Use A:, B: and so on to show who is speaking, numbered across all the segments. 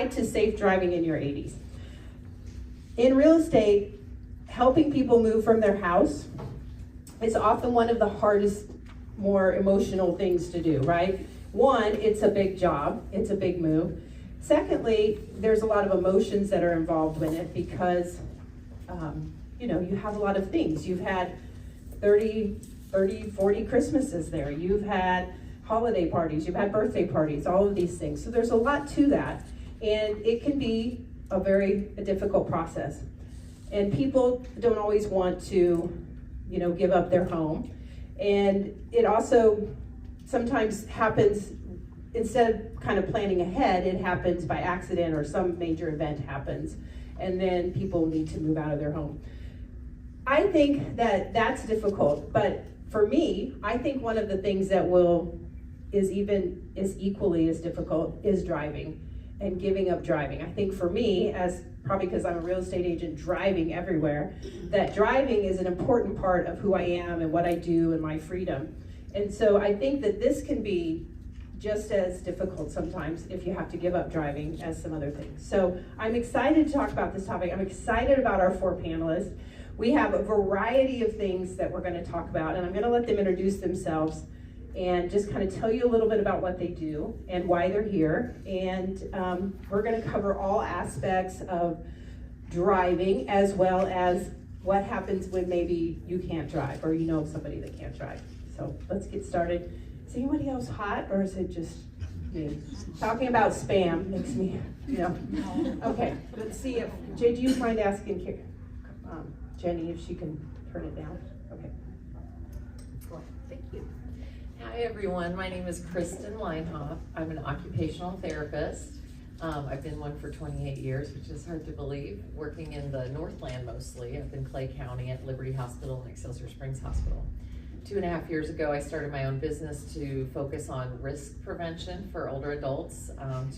A: Guide to Safe Driving in Your 80s. In real estate, helping people move from their house is often one of the hardest, more emotional things to do, right? One, it's a big job, it's a big move. Secondly, there's a lot of emotions that are involved in it because, you have a lot of things. You've had 30, 40 Christmases there. You've had holiday parties, you've had birthday parties, all of these things. So there's a lot to that, and it can be a very difficult process. And people don't always want to, give up their home. And it also sometimes happens, instead of kind of planning ahead, it happens by accident or some major event happens, and then people need to move out of their home. I think that that's difficult, but for me, I think one of the things that is equally as difficult is driving and giving up driving. I think for me, as probably because I'm a real estate agent driving everywhere, that driving is an important part of who I am and what I do and my freedom. And so I think that this can be just as difficult sometimes if you have to give up driving as some other things. So I'm excited to talk about this topic. I'm excited about our 4 panelists. We have a variety of things that we're going to talk about, and I'm going to let them introduce themselves and just kind of tell you a little bit about what they do and why they're here. And we're going to cover all aspects of driving, as well as what happens when maybe you can't drive or you know somebody that can't drive. So let's get started. Is anybody else hot, or is it just me? Talking about spam makes me, Okay, let's see if, Jay, do you mind asking Jenny if she can turn it down? Okay.
B: Cool. Thank you. Hi everyone, my name is Kristen Leinhoff. I'm an occupational therapist. I've been one for 28 years, which is hard to believe, working in the Northland mostly, up in Clay County at Liberty Hospital and Excelsior Springs Hospital. 2.5 years ago, I started my own business to focus on risk prevention for older adults,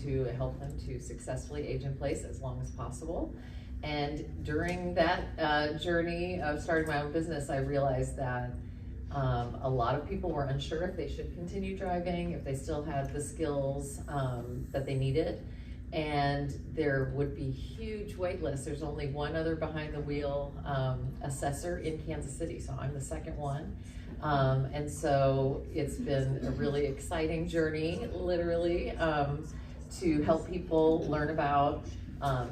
B: to help them to successfully age in place as long as possible. And during that journey of starting my own business, I realized that a lot of people were unsure if they should continue driving, if they still had the skills that they needed. And there would be huge wait lists. There's only one other behind the wheel assessor in Kansas City, so I'm the second one. And so it's been a really exciting journey, literally, to help people learn about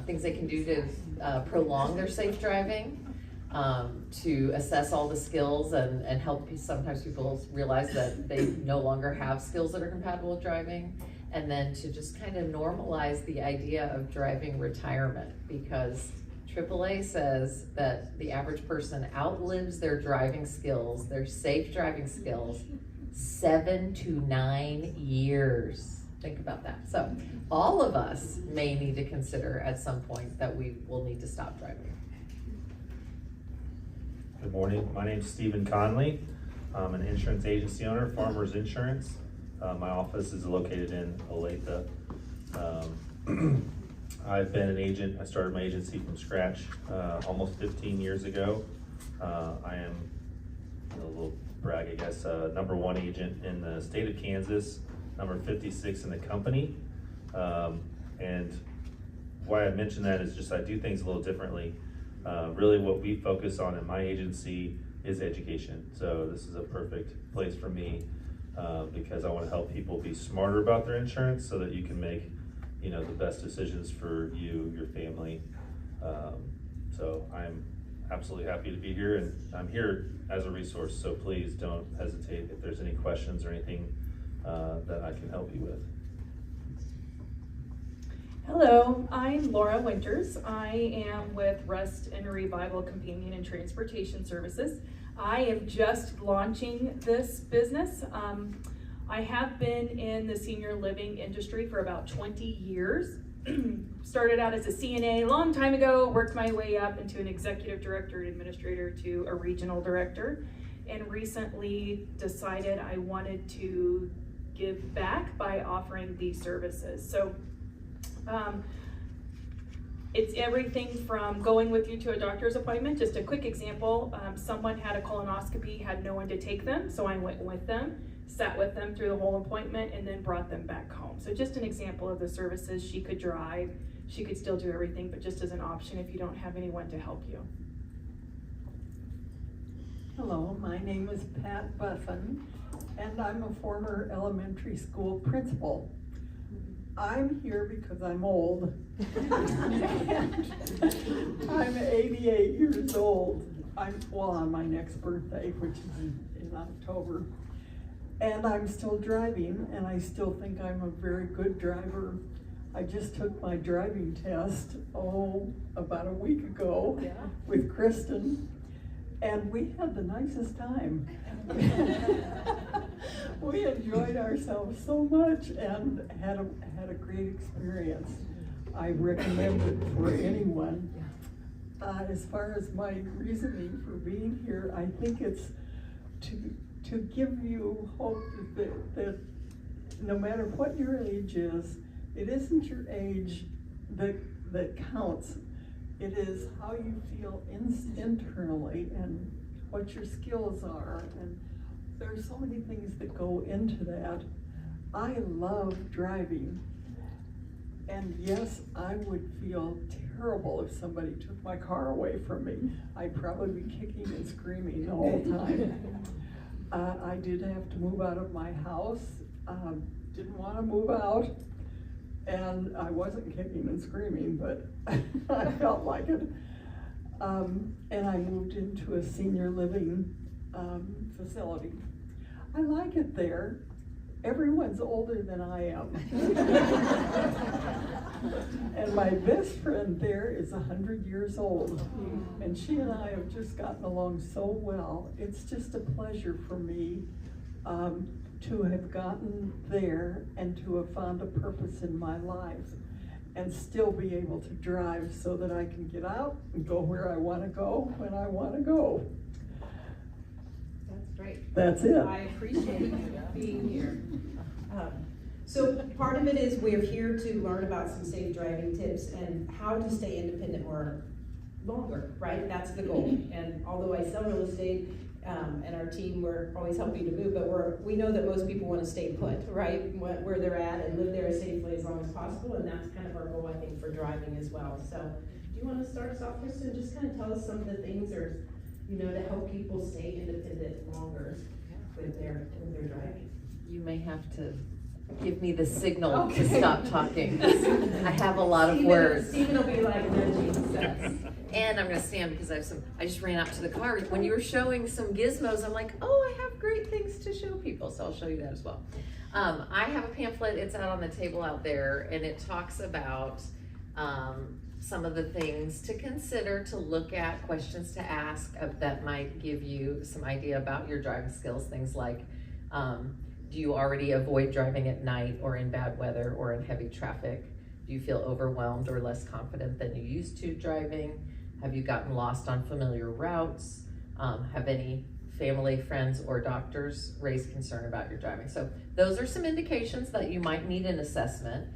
B: things they can do to prolong their safe driving, to assess all the skills and help sometimes people realize that they no longer have skills that are compatible with driving, and then to just kind of normalize the idea of driving retirement, because AAA says that the average person outlives their driving skills, their safe driving skills, 7 to 9 years. Think about that. So all of us may need to consider at some point that we will need to stop driving.
C: Good morning. My name is Stephen Conley. I'm an insurance agency owner, Farmers Insurance. My office is located in Olathe. I've been an agent. I started my agency from scratch almost 15 years ago. I am, a little brag, I guess, #1 agent in the state of Kansas, number 56 in the company. And why I mention that is just I do things a little differently. Really what we focus on in my agency is education. So this is a perfect place for me because I want to help people be smarter about their insurance so that you can make the best decisions for you, your family. So I'm absolutely happy to be here, and I'm here as a resource, so please don't hesitate if there's any questions or anything that I can help you with.
D: Hello, I'm Laura Winters. I am with Rest and Revival Companion and Transportation Services. I am just launching this business. I have been in the senior living industry for about 20 years. Started out as a CNA a long time ago, worked my way up into an executive director and administrator to a regional director, and recently decided I wanted to give back by offering these services. So it's everything from going with you to a doctor's appointment. Just a quick example, someone had a colonoscopy, had no one to take them, so I went with them. sat with them through the whole appointment, and then brought them back home. So just an example of the services. She could drive, she could still do everything, but just as an option if you don't have anyone to help you.
E: Hello, my name is Pat Buffin, and I'm a former elementary school principal. I'm here because I'm old. I'm 88 years old. I'm on my next birthday, which is in October. And I'm still driving, and I still think I'm a very good driver. I just took my driving test, about a week ago with Kristen, and we had the nicest time. We enjoyed ourselves so much and had a great experience. I recommend it for anyone. As far as my reasoning for being here, I think it's to give you hope that no matter what your age is, it isn't your age that counts. It is how you feel internally and what your skills are. And there's so many things that go into that. I love driving. And yes, I would feel terrible if somebody took my car away from me. I'd probably be kicking and screaming the whole time. I did have to move out of my house. Didn't want to move out. And I wasn't kicking and screaming, but I felt like it. And I moved into a senior living facility. I like it there. Everyone's older than I am. And my best friend there is 100 years old. And she and I have just gotten along so well. It's just a pleasure for me to have gotten there and to have found a purpose in my life and still be able to drive so that I can get out and go where I want to go when I want to go.
A: That's great.
E: That's it.
A: I appreciate you being here. So part of it is we're here to learn about some safe driving tips and how to stay independent more longer, right? That's the goal. And although I sell real estate, and our team, we're always helping to move, but we know that most people want to stay put, right? Where they're at and live there safely as long as possible, and that's kind of our goal, I think, for driving as well. So do you want to start us off, Kristen? Just kind of tell us some of the things to help people stay independent longer with their driving.
B: You may have to give me the signal to stop talking. I have a lot of words.
A: Stephen will be like, no, Jesus.
B: And I'm gonna stand because I just ran out to the car. When you were showing some gizmos, I'm like, oh, I have great things to show people, so I'll show you that as well. I have a pamphlet, it's out on the table out there, and it talks about some of the things to consider, to look at, questions to ask that might give you some idea about your driving skills. Things like, do you already avoid driving at night or in bad weather or in heavy traffic? Do you feel overwhelmed or less confident than you used to driving? Have you gotten lost on familiar routes? Have any family, friends, or doctors raised concern about your driving? So those are some indications that you might need an assessment.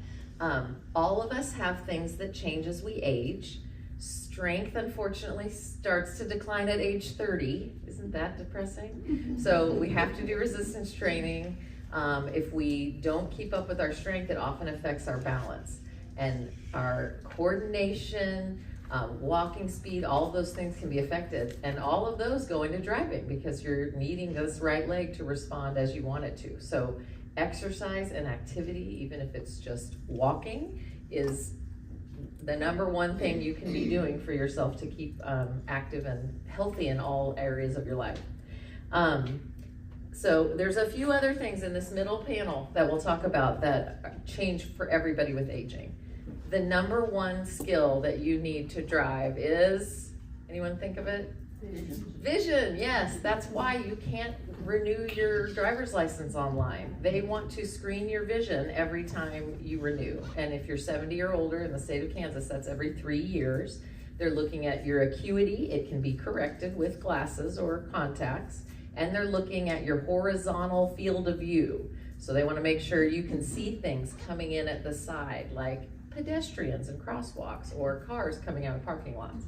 B: All of us have things that change as we age. Strength, unfortunately, starts to decline at age 30. Isn't that depressing? So we have to do resistance training. If we don't keep up with our strength, it often affects our balance and our coordination, walking speed. All of those things can be affected, and all of those go into driving because you're needing this right leg to respond as you want it to. So exercise and activity, even if it's just walking, is the number one thing you can be doing for yourself to keep active and healthy in all areas of your life. So there's a few other things in this middle panel that we'll talk about that change for everybody with aging. The number one skill that you need to drive is, anyone think of it? Vision, yes. That's why you can't renew your driver's license online. They want to screen your vision every time you renew. And if you're 70 or older in the state of Kansas, that's every 3 years. They're looking at your acuity. It can be corrected with glasses or contacts. And they're looking at your horizontal field of view. So they want to make sure you can see things coming in at the side, like pedestrians and crosswalks or cars coming out of parking lots.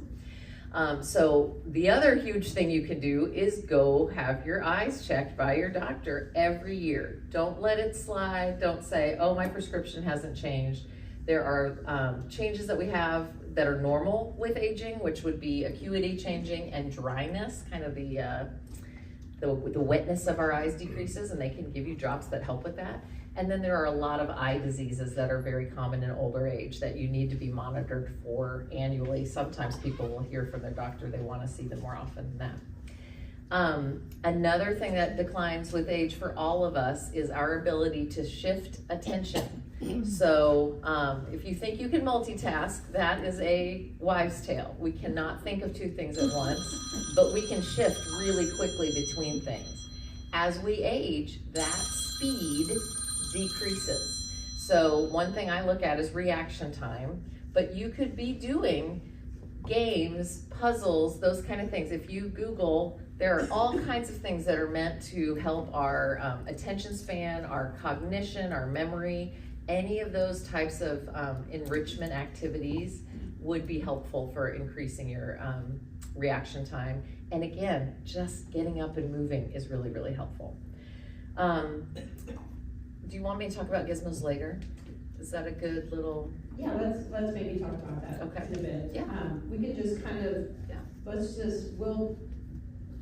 B: So the other huge thing you can do is go have your eyes checked by your doctor every year. Don't let it slide. Don't say, oh, my prescription hasn't changed. There are changes that we have that are normal with aging, which would be acuity changing and dryness, kind of the wetness of our eyes decreases, and they can give you drops that help with that. And then there are a lot of eye diseases that are very common in older age that you need to be monitored for annually. Sometimes people will hear from their doctor they want to see them more often than that. Another thing that declines with age for all of us is our ability to shift attention. So if you think you can multitask, that is a wives' tale. We cannot think of two things at once, but we can shift really quickly between things. As we age, that speed decreases. So one thing I look at is reaction time, but you could be doing games, puzzles, those kind of things. If you Google, there are all kinds of things that are meant to help our attention span, our cognition, our memory. Any of those types of enrichment activities would be helpful for increasing your reaction time. And again, just getting up and moving is really, really helpful. Do you want me to talk about gizmos later? Is that a good little?
A: Yeah, let's maybe talk about that
B: Okay.
A: in a bit.
B: Yeah.
A: We could just kind of,
B: Yeah.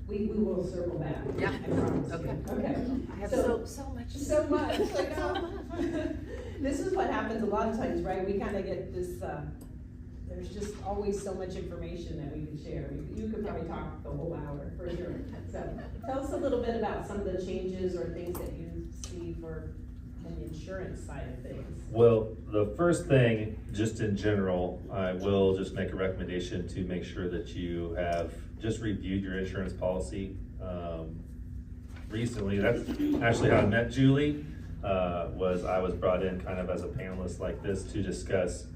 A: we will circle back.
B: Yeah.
A: I promise.
B: Okay.
A: Okay.
B: I have
A: So-
B: so much.
A: So much, I know.
B: So much.
A: This is what happens a lot of times, right? We kind of get this, there's just always so much information that we could share. You could probably talk the whole hour for sure. So tell us a little bit about some of the changes or things that you see for the insurance side of things.
C: Well, the first thing, just in general, I will just make a recommendation to make sure that you have just reviewed your insurance policy. Recently, that's actually how I met Julie, I was brought in kind of as a panelist like this to discuss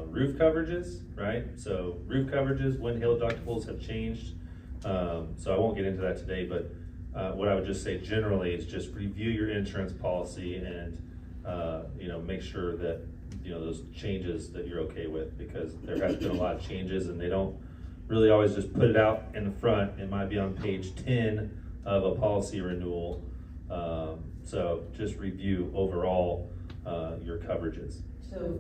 C: roof coverages, right? So roof coverages, wind hail deductibles have changed. So I won't get into that today, but what I would just say generally is just review your insurance policy and make sure that those changes that you're okay with, because there has been a lot of changes and they don't really always just put it out in the front. It might be on page 10 of a policy renewal. So just review overall your coverages.
A: So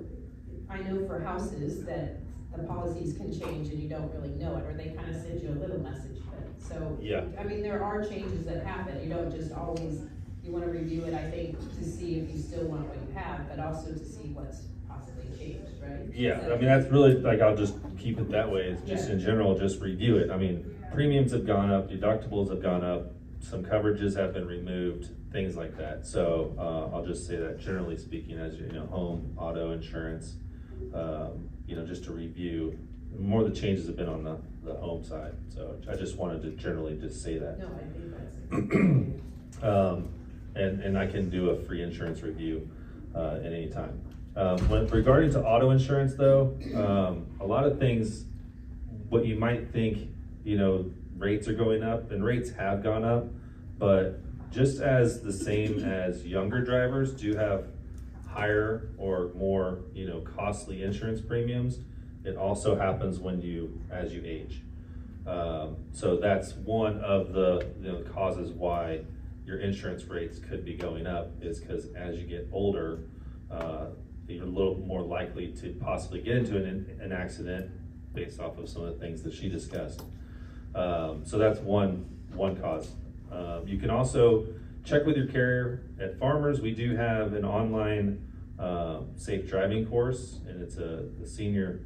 A: I know for houses that the policies can change and you don't really know it, or they kind of send you a little message. So,
C: Yeah.
A: I mean, there are changes that happen. You don't just always, you want to review it, I think, to see if you still want what you have, but also to see what's possibly changed, right?
C: Yeah,
A: So-
C: I mean, that's really, I'll just keep it that way. It's just
A: Yeah.
C: in general, just review it. I mean, premiums have gone up, deductibles have gone up, some coverages have been removed, things like that. So I'll just say that generally speaking, as home, auto insurance, just to review. More of the changes have been on the home side. So I just wanted to generally just say that.
A: No, I think that's.
C: And I can do a free insurance review at any time. Regarding to auto insurance though, a lot of things, what you might think, rates are going up, and rates have gone up, but just as the same as younger drivers do have higher or more, costly insurance premiums, it also happens as you age. So that's one of the causes why your insurance rates could be going up, is because as you get older, you're a little more likely to possibly get into an accident based off of some of the things that she discussed. So that's one cause. You can also check with your carrier. At Farmers, we do have an online safe driving course, and it's a senior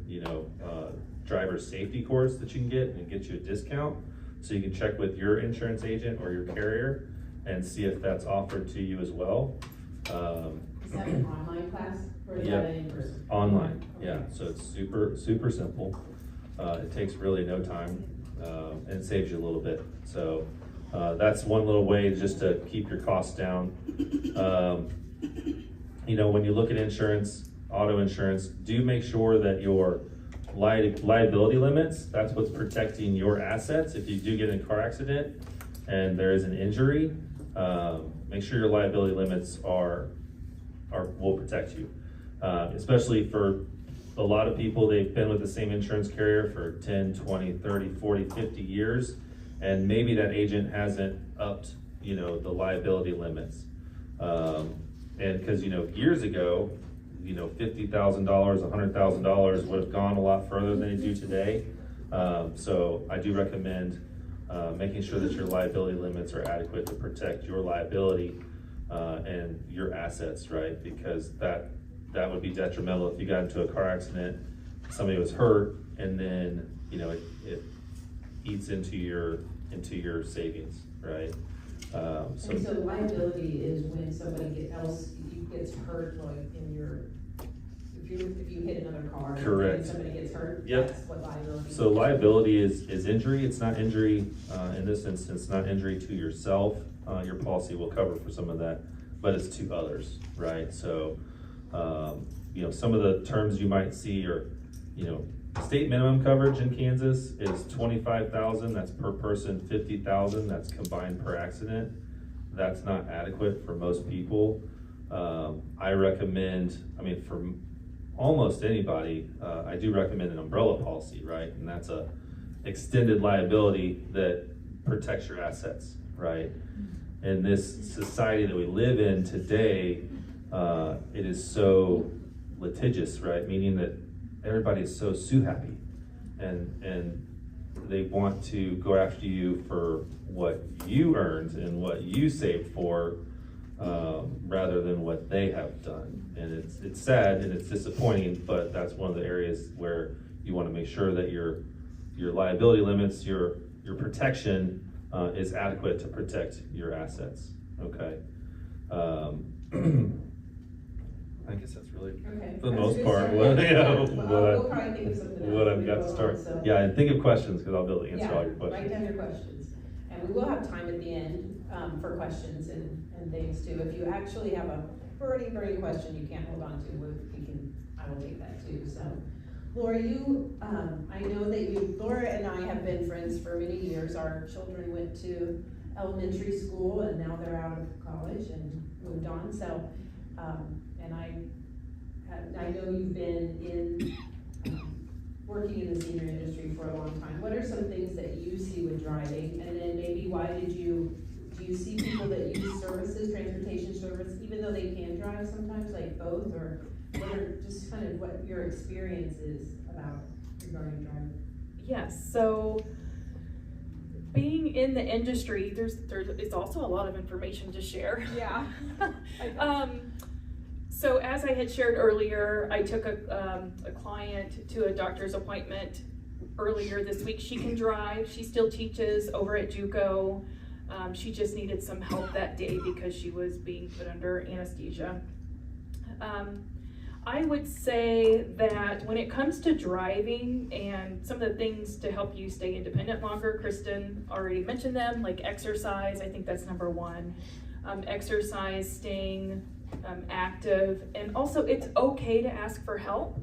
C: driver safety course that you can get, and get you a discount. So you can check with your insurance agent or your carrier and see if that's offered to you as well.
A: Is that an online class or is
C: Yeah.
A: that an in-person?
C: Online,
A: Okay.
C: yeah, so it's super simple. It takes really no time, and it saves you a little bit. So that's one little way just to keep your costs down. When you look at insurance, auto insurance, do make sure that your liability limits, that's what's protecting your assets. If you do get in a car accident and there is an injury, make sure your liability limits will protect you. Especially for a lot of people, they've been with the same insurance carrier for 10, 20, 30, 40, 50 years, and maybe that agent hasn't upped, you know, the liability limits. And because, you know, years ago, you know, $50,000, $100,000 would have gone a lot further than they do today. So I do recommend making sure that your liability limits are adequate to protect your liability and your assets, right? Because that would be detrimental if you got into a car accident, somebody was hurt, and then, you know, it eats into your savings, right?
F: And so liability is when somebody gets hurt, like in your, if you hit another car.
C: Correct.
F: And somebody gets hurt,
C: Yep.
F: that's what liability is.
C: So liability is injury. It's not injury, in this instance, not injury to yourself. Your policy will cover for some of that, but it's to others, right? So, you know, some of the terms you might see are, you know, state minimum coverage in Kansas is $25,000, that's per person, $50,000, that's combined per accident. That's not adequate for most people. I recommend, I mean, for almost anybody, I do recommend an umbrella policy, right? And that's a extended liability that protects your assets, right? In this society that we live in today, it is so litigious, right? Meaning that everybody is so sue happy, and they want to go after you for what you earned and what you saved for, rather than what they have done. And it's sad and it's disappointing, but that's one of the areas where you want to make sure that your liability limits, your protection is adequate to protect your assets. Okay. I guess that's really,
F: Okay.
C: for the
F: That's a
C: most
F: good
C: part,
F: start.
C: what,
F: Yeah.
C: yeah,
F: We'll probably think of something else
C: what
F: as
C: I've
F: we
C: got
F: go
C: to
F: along,
C: start.
F: so-
C: Yeah, and think of questions, because I'll be able to answer all your
F: Write
C: questions.
F: down your questions. And we will have time at the end for questions and things too. If you actually have a burning question you can't hold on to, I will take that too, so. Laura, I know that Laura and I have been friends for many years. Our children went to elementary school and now they're out of college and moved on, so, and I know you've been working in the senior industry for a long time. What are some things that you see with driving? And then maybe do you see people that use services, transportation service, even though they can drive sometimes, like both, or what are just kind of what your experience is about regarding driving?
D: Yes, so being in the industry, it's also a lot of information to share.
G: Yeah.
D: So as I had shared earlier, I took a client to a doctor's appointment earlier this week. She can drive, she still teaches over at JUCO. She just needed some help that day because she was being put under anesthesia. I would say that when it comes to driving and some of the things to help you stay independent longer, Kristen already mentioned them, like exercise. I think that's number one. Exercise, staying active, and also it's okay to ask for help.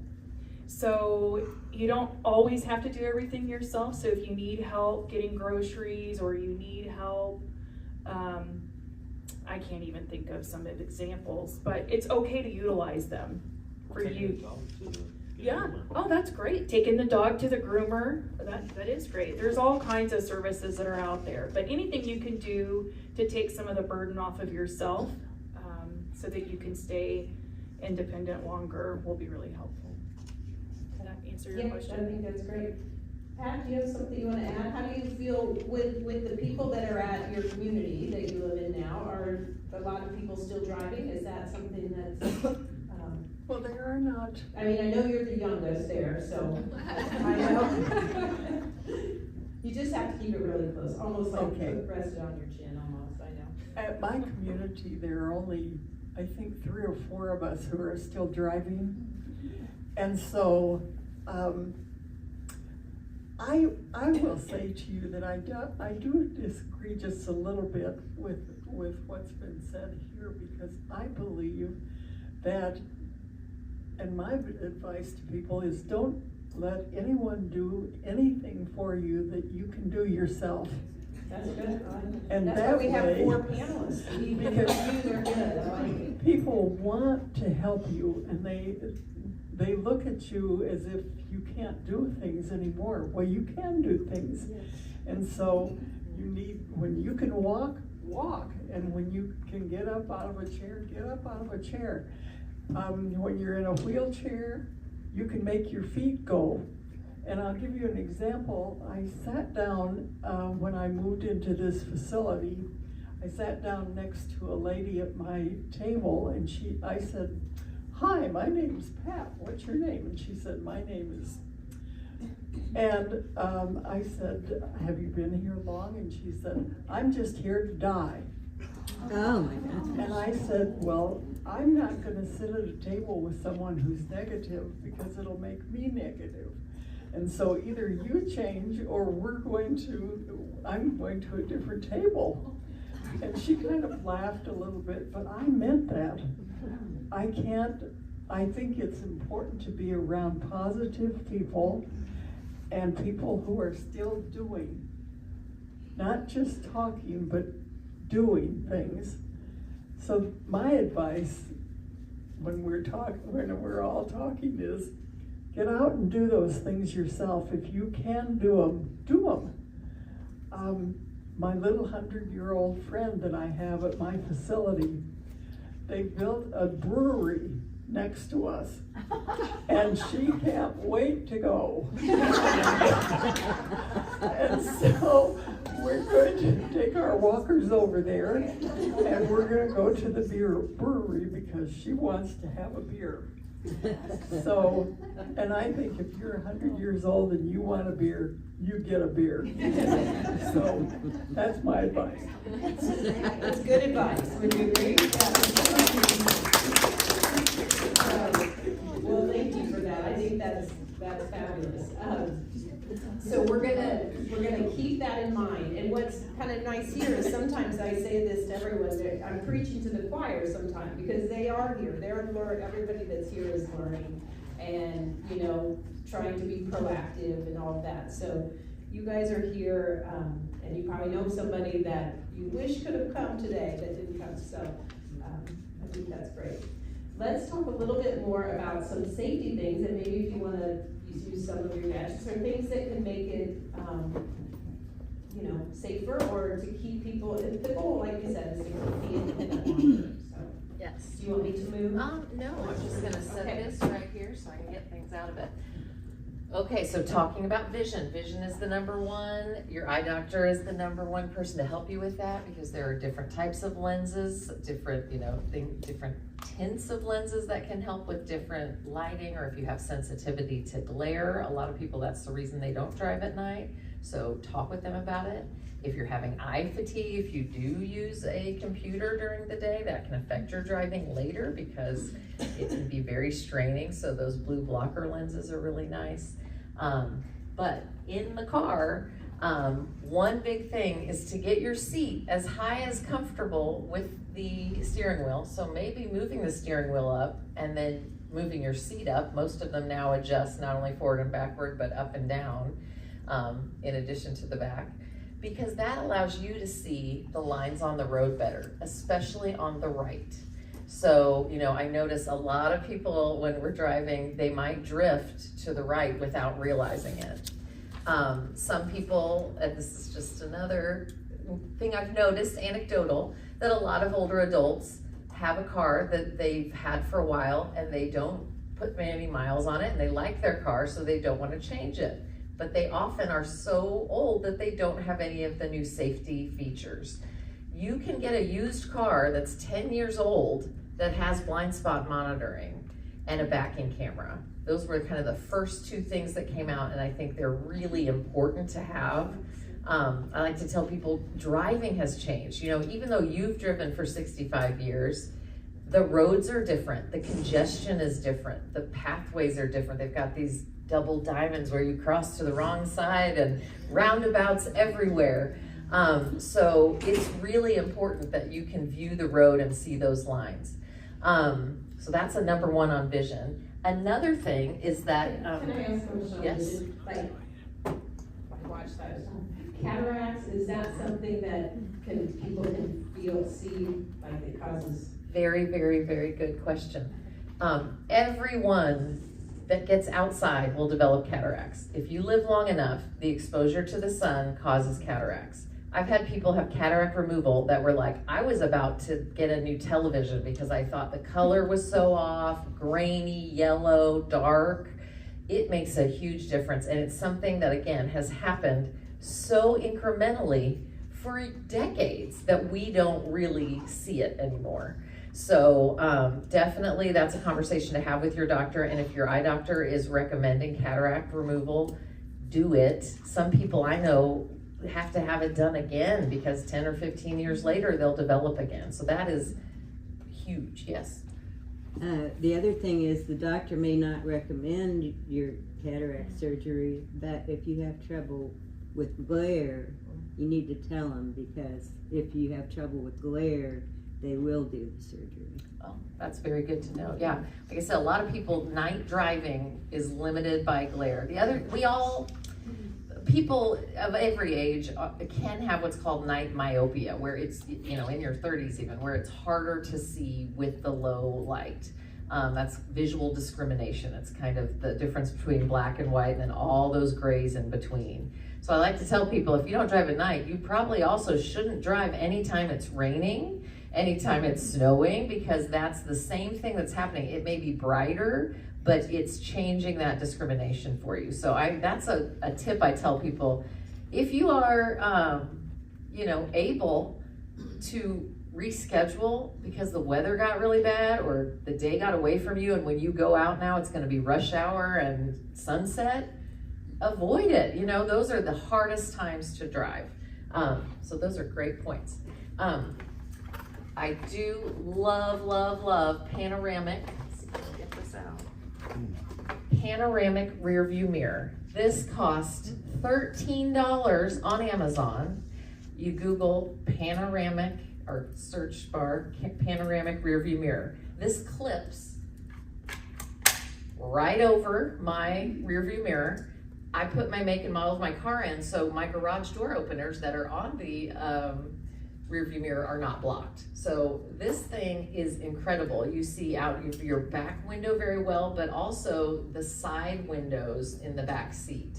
D: So you don't always have to do everything yourself. So if you need help getting groceries or you need help, I can't even think of some of examples, but it's okay to utilize them for you. Yeah, oh, that's great. Taking the dog to the groomer, that is great. There's all kinds of services that are out there, but anything you can do to take some of the burden off of yourself so that you can stay independent longer will be really helpful. Did that answer your question?
F: I think that's great. Pat, do you have something you want to add? How do you feel with the people that are at your community that you live in now? Are a lot of people still driving? Is that something that's,
E: Well, they are not.
F: I mean, I know you're the youngest there, so I know. You just have to keep it really close, almost like
E: Okay.
F: rested on your chin, almost, I know.
E: At my community, there are only, I think, 3 or 4 of us who are still driving. And so, I will say to you that I do disagree just a little bit with what's been said here, because I believe that, and my advice to people is, don't let anyone do anything for you that you can do yourself.
F: That's good.
E: And
F: That's
E: that
F: why we have
E: way-
F: 4 panelists. Even if you are good, I like it.
E: People want to help you, and they look at you as if you can't do things anymore. Well, you can do things. And so you need, when you can walk, walk. And when you can get up out of a chair, get up out of a chair. When you're in a wheelchair, you can make your feet go. And I'll give you an example. I sat down when I moved into this facility. I sat down next to a lady at my table, and I said, "Hi, my name's Pat. What's your name?" And she said, "My name is." And I said, "Have you been here long?" And she said, "I'm just here to die."
G: Oh my gosh.
E: And I said, "Well, I'm not going to sit at a table with someone who's negative because it'll make me negative. And so either you change or I'm going to a different table." And she kind of laughed a little bit, but I meant that. I think it's important to be around positive people and people who are still doing, not just talking, but doing things. So my advice when we're all talking is, get out and do those things yourself. If you can do them, do them. My little 100-year-old friend that I have at my facility, they built a brewery next to us, and she can't wait to go. And so we're going to take our walkers over there, and we're going to go to the brewery because she wants to have a beer. So, and I think if you're 100 years old and you want a beer, you get a beer. So that's my advice.
F: That's good advice. Would you agree? Well, thank you for that. I think that's fabulous. So we're gonna keep that in mind. And what's kind of nice here is sometimes I say this to everyone. I'm preaching to the choir sometimes because they are here. They're learning. Everybody that's here is learning, and trying to be proactive and all of that. So you guys are here, and you probably know somebody that you wish could have come today that didn't come. So I think that's great. Let's talk a little bit more about some safety things, and maybe if you want to use some of your gadgets or things that can make it, safer, or to keep people. The goal, like you said, is to be independent longer. So,
B: Yes.
F: do you want me to move?
B: No, I'm just gonna set
F: Okay.
B: this right here so I can get things out of it. Okay, so talking about vision. Vision is the number one. Your eye doctor is the number one person to help you with that, because there are different types of lenses, different tints of lenses that can help with different lighting, or if you have sensitivity to glare. A lot of people, that's the reason they don't drive at night. So talk with them about it. If you're having eye fatigue, if you do use a computer during the day, that can affect your driving later because it can be very straining. So those blue blocker lenses are really nice. But in the car, one big thing is to get your seat as high as comfortable with the steering wheel. So maybe moving the steering wheel up and then moving your seat up. Most of them now adjust not only forward and backward, but up and down, in addition to the back, because that allows you to see the lines on the road better, especially on the right. So, I notice a lot of people when we're driving, they might drift to the right without realizing it. Some people, and this is just another thing I've noticed, anecdotal, that a lot of older adults have a car that they've had for a while and they don't put many miles on it, and they like their car, so they don't want to change it. But they often are so old that they don't have any of the new safety features. You can get a used car that's 10 years old that has blind spot monitoring and a backing camera. Those were kind of the first two things that came out, and I think they're really important to have. I like to tell people driving has changed. Even though you've driven for 65 years, the roads are different, the congestion is different, the pathways are different. They've got these double diamonds where you cross to the wrong side and roundabouts everywhere. So it's really important that you can view the road and see those lines. So that's a number one on vision. Another thing is that,
F: Can I ask a question?
B: yes.
F: Like, watch those. Cataracts, is that something that people can see, like it causes?
B: Very, very, very good question. Everyone that gets outside will develop cataracts. If you live long enough, the exposure to the sun causes cataracts. I've had people have cataract removal that were like, I was about to get a new television because I thought the color was so off, grainy, yellow, dark. It makes a huge difference, and it's something that, again, has happened so incrementally for decades that we don't really see it anymore. So definitely that's a conversation to have with your doctor, and if your eye doctor is recommending cataract removal, do it. Some people I know have to have it done again because 10 or 15 years later they'll develop again. So that is huge, yes.
G: The other thing is the doctor may not recommend your cataract surgery, but if you have trouble with glare, you need to tell them, because if you have trouble with glare, they will do the surgery.
B: Oh, that's very good to know. Yeah, like I said, a lot of people, night driving is limited by glare. People of every age can have what's called night myopia, where it's, in your 30s even, where it's harder to see with the low light. That's visual discrimination. It's kind of the difference between black and white and then all those grays in between. So I like to tell people, if you don't drive at night, you probably also shouldn't drive anytime it's raining, anytime it's snowing, because that's the same thing that's happening. It may be brighter, but it's changing that discrimination for you. So that's a tip I tell people. If you are, able to reschedule because the weather got really bad or the day got away from you, and when you go out now, it's gonna be rush hour and sunset, avoid it. Those are the hardest times to drive. So those are great points. I do love panoramic. Let's see if I can get this out. Panoramic rear view mirror. This cost $13 on Amazon. You Google panoramic or search bar panoramic rear view mirror. This clips right over my rear view mirror. I put my make and model of my car in, so my garage door openers that are on the rear view mirror are not blocked. So this thing is incredible. You see out your back window very well, but also the side windows in the back seat.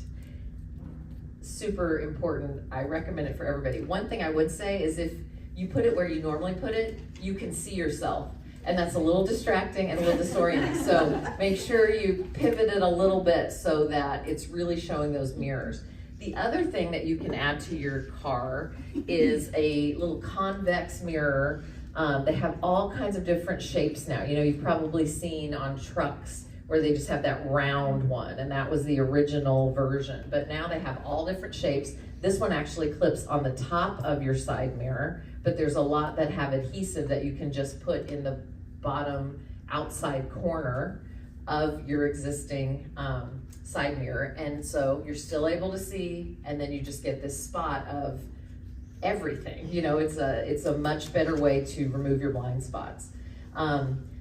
B: Super important. I recommend it for everybody. One thing I would say is if you put it where you normally put it, you can see yourself. And that's a little distracting and a little disorienting. So make sure you pivot it a little bit so that it's really showing those mirrors. The other thing that you can add to your car is a little convex mirror. They have all kinds of different shapes now. You've probably seen on trucks where they just have that round one, and that was the original version. But now they have all different shapes. This one actually clips on the top of your side mirror, but there's a lot that have adhesive that you can just put in the bottom outside corner of your existing side mirror, and so you're still able to see, and then you just get this spot of everything. It's a much better way to remove your blind spots.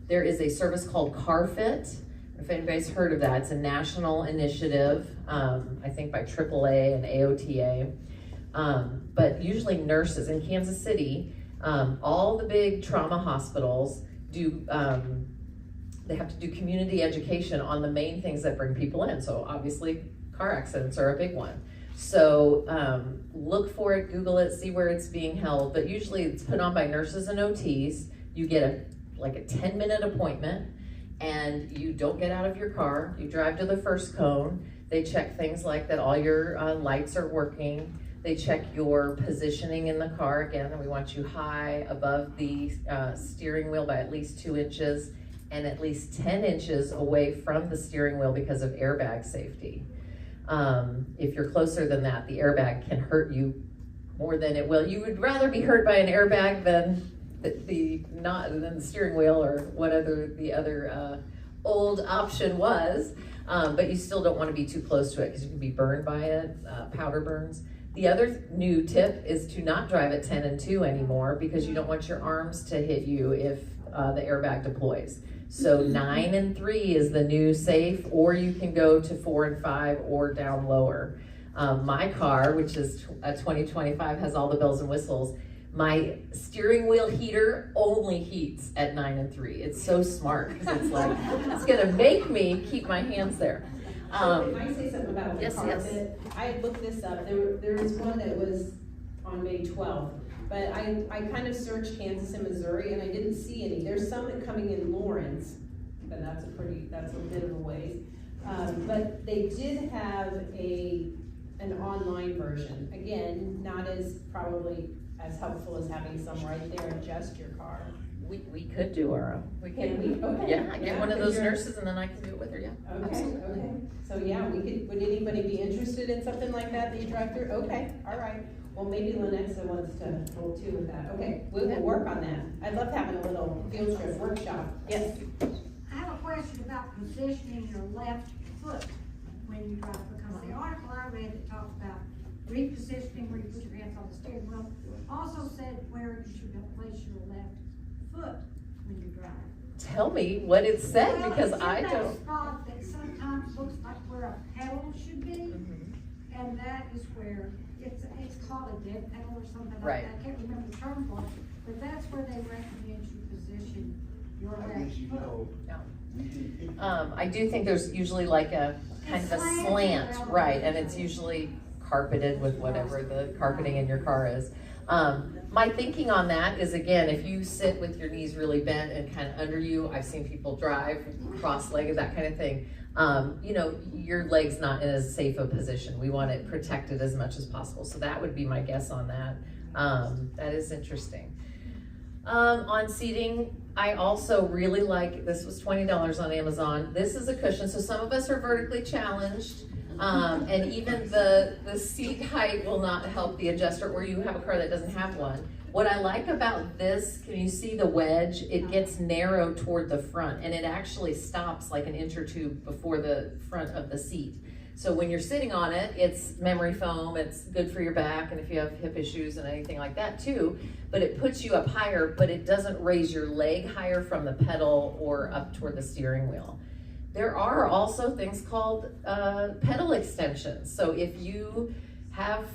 B: There is a service called CarFit. If anybody's heard of that, it's a national initiative, I think by AAA and AOTA. But usually nurses in Kansas City, all the big trauma hospitals do, they have to do community education on the main things that bring people in. So obviously car accidents are a big one. So look for it, Google it, see where it's being held, but usually it's put on by nurses and OTs. You get a 10-minute appointment, and you don't get out of your car. You drive to the first cone. They check things like that all your lights are working. They check your positioning in the car again, and we want you high above the steering wheel by at least 2 inches and at least 10 inches away from the steering wheel because of airbag safety. If you're closer than that, the airbag can hurt you more than it will. You would rather be hurt by an airbag than the steering wheel or whatever the other old option was, but you still don't want to be too close to it because you can be burned by it, powder burns. The other new tip is to not drive at 10 and 2 anymore, because you don't want your arms to hit you if the airbag deploys. So 9 and 3 is the new safe, or you can go to 4 and 5 or down lower. My car, which is a 2025, has all the bells and whistles. My steering wheel heater only heats at 9 and 3. It's so smart, because it's like, it's gonna make me keep my hands there.
F: Can I say something about the
B: yes,
F: carpet? I looked this up, there was one that was on May 12th, but I kind of searched Kansas and Missouri and I didn't see any. There's some that coming in Lawrence, but that's a bit of a ways. But they did have an online version. Again, not as probably as helpful as having some right there adjust your car.
B: We could do our own. We
F: Can we? Okay.
B: Yeah, I get one of
F: because
B: those
F: you're-
B: nurses and then I can do it with her, yeah.
F: Okay,
B: Absolutely.
F: okay. So yeah, would anybody be interested in something like that you drive through? Okay, all right. Well, maybe Lenexa wants to hold too with that. Okay, we will work on that. I'd love having a little field trip workshop. Yes?
H: I have a question about positioning your left foot when you drive, because the article I read that talked about repositioning where you put your hands on the steering wheel also said where you should place your left foot when you drive.
B: Tell me what it said,
H: Well,
B: because
H: it's in
B: I
H: that
B: don't.
H: spot that sometimes looks like where a pedal should be, and that is where, it's called a dead pedal or something
B: Right.
H: like that, I can't remember the term for it, but that's where they recommend you position your left foot.
B: I do think there's usually like a kind of a slant, right, and it's usually carpeted with whatever the carpeting in your car is. My thinking on that is, again, if you sit with your knees really bent and kind of under you, I've seen people drive cross-legged, that kind of thing. You know, your leg's not in as safe a position. We want it protected as much as possible. So that would be my guess on that. That is interesting. On seating, I also really like, this was $20 on Amazon. This is a cushion, so some of us are vertically challenged. And even the seat height will not help the adjuster, or you have a car that doesn't have one. What I like about this, can you see the wedge? It gets narrow toward the front, and it actually stops like an inch or two before the front of the seat. So when you're sitting on it, it's memory foam, it's good for your back, and if you have hip issues and anything like that too, but it puts you up higher, but it doesn't raise your leg higher from the pedal or up toward the steering wheel. There are also things called pedal extensions. So if you have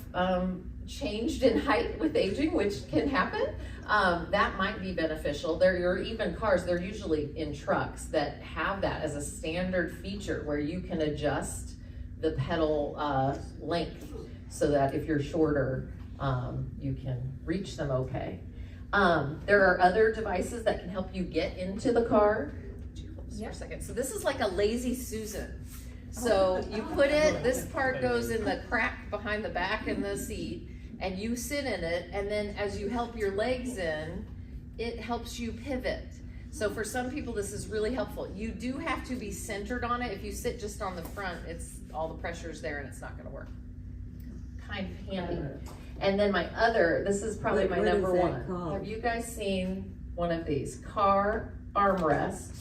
B: changed in height with aging, which can happen, that might be beneficial. There are even cars, they're usually in trucks, that have that as a standard feature where you can adjust the pedal length so that if you're shorter, you can reach them okay. There are other devices that can help you get into the car. For a second. So this is like a lazy Susan. So you put it, this part goes in the crack behind the back in the seat, and you sit in it, and then as you help your legs in, it helps you pivot. So for some people, this is really helpful. You do have to be centered on it. If you sit just on the front, it's all the pressure's there and it's not gonna work. Kind of handy. And then my other, this is probably my
G: What is
B: number
G: that
B: one.
G: called?
B: Have you guys seen one of these? Car armrest.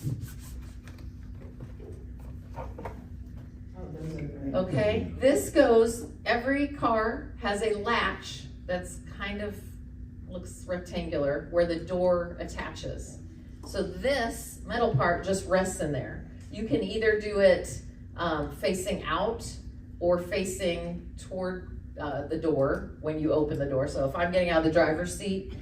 B: Okay, this goes, every car has a latch that's kind of looks rectangular where the door attaches. So this metal part just rests in there. You can either do it facing out or facing toward the door when you open the door. So if I'm getting out of the driver's seat,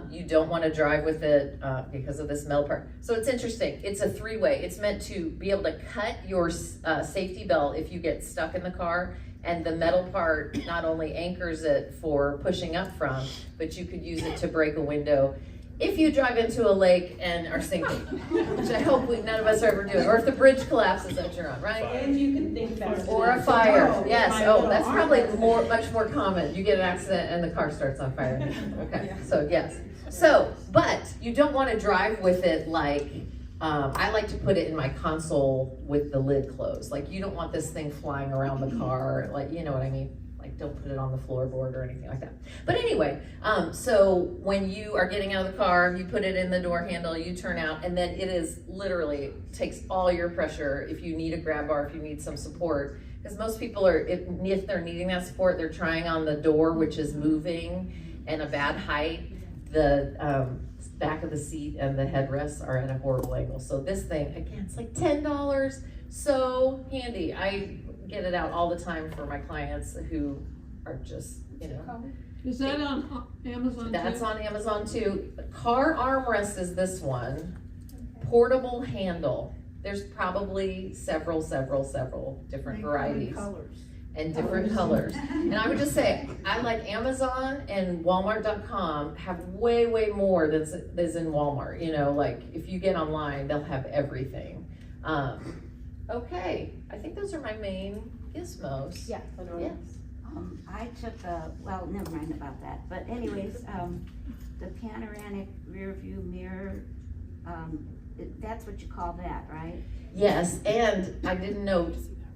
B: you don't want to drive with it because of this metal part. So it's interesting. It's a three-way. It's meant to be able to cut your safety belt if you get stuck in the car, and the metal part not only anchors it for pushing up from, but you could use it to break a window if you drive into a lake and are sinking, which I hope none of us are ever doing, or if the bridge collapses that you're on, right?
F: And you can think about.
B: Or a fire, yes, oh, that's probably much more common. You get an accident and the car starts on fire. Okay, so yes. So, but you don't want to drive with it like, I like to put it in my console with the lid closed. Like, you don't want this thing flying around the car, like, you know what I mean? Like, don't put it on the floorboard or anything like that. But anyway, so when you are getting out of the car, you put it in the door handle, you turn out, and then it is literally takes all your pressure. If you need a grab bar, if you need some support, because most people are, if they're needing that support, they're trying on the door, which is moving and a bad height. The back of the seat and the headrests are at a horrible angle. So this thing, again, it's like $10. So handy. I get it out all the time for my clients who are just you know.
I: Is that on Amazon too?
B: That's on Amazon too. Car armrest is this one. Portable handle. There's probably several different varieties. And different colors. And I would just say, I like Amazon and Walmart.com have way more than is in Walmart. You know, like if you get online, they'll have everything. Okay, I think those are my main gizmos.
J: Yeah.
B: Yes.
J: I took well, never mind about that, but anyways, the panoramic rear view mirror, that's what you call that, right?
B: Yes, and I didn't know,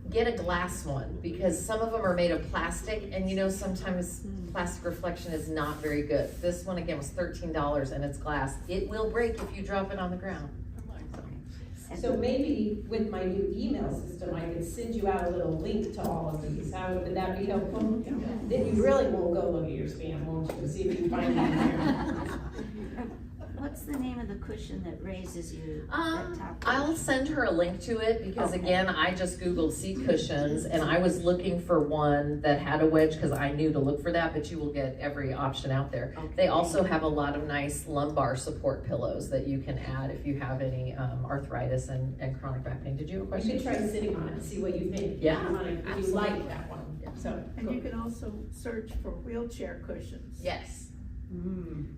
B: get a glass one, because some of them are made of plastic, and you know, sometimes plastic reflection is not very good. This one again was $13 and it's glass. It will break if you drop it on the ground.
F: So maybe with my new email system, I could send you out a little link to all of these. How would that be helpful? Then you really won't go look at your spam, won't you? See if you can find it there.
J: What's the name of the cushion that raises you? That top
B: I'll send her a link to it because again, I just Googled seat cushions and I was looking for one that had a wedge because I knew to look for that, but you will get every option out there.
J: Okay.
B: They also have a lot of nice lumbar support pillows that you can add if you have any arthritis and chronic back pain. Did you have a
F: You
B: question?
F: could try sitting on it and see what you think.
B: Yeah,
F: If you like that one. So,
I: And you can also search for wheelchair cushions.
B: Yes.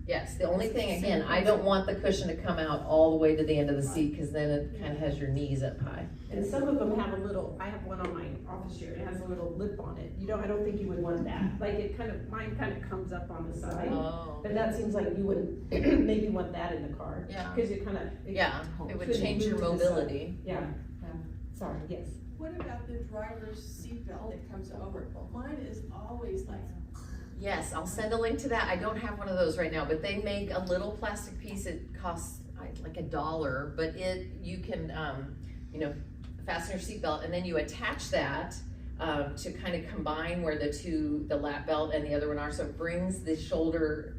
B: Yes, the only thing, again, I don't want the cushion to come out all the way to the end of the seat because then it kind of has your knees up high.
F: And some of them have a little, I have one on my office chair, it has a little lip on it. I don't think you would want that. Like mine kind of comes up on the side.
B: Oh.
F: But that seems like you would maybe want that in the car.
B: Yeah.
F: Because it kind of.
B: Yeah, it would change your mobility.
F: Yeah, sorry, yes.
K: What about the driver's seatbelt that comes over? Mine is always like.
B: Yes, I'll send a link to that. I don't have one of those right now, but they make a little plastic piece. It costs like $1, but you can, fasten your seatbelt and then you attach that to kind of combine where the lap belt and the other one are. So it brings the shoulder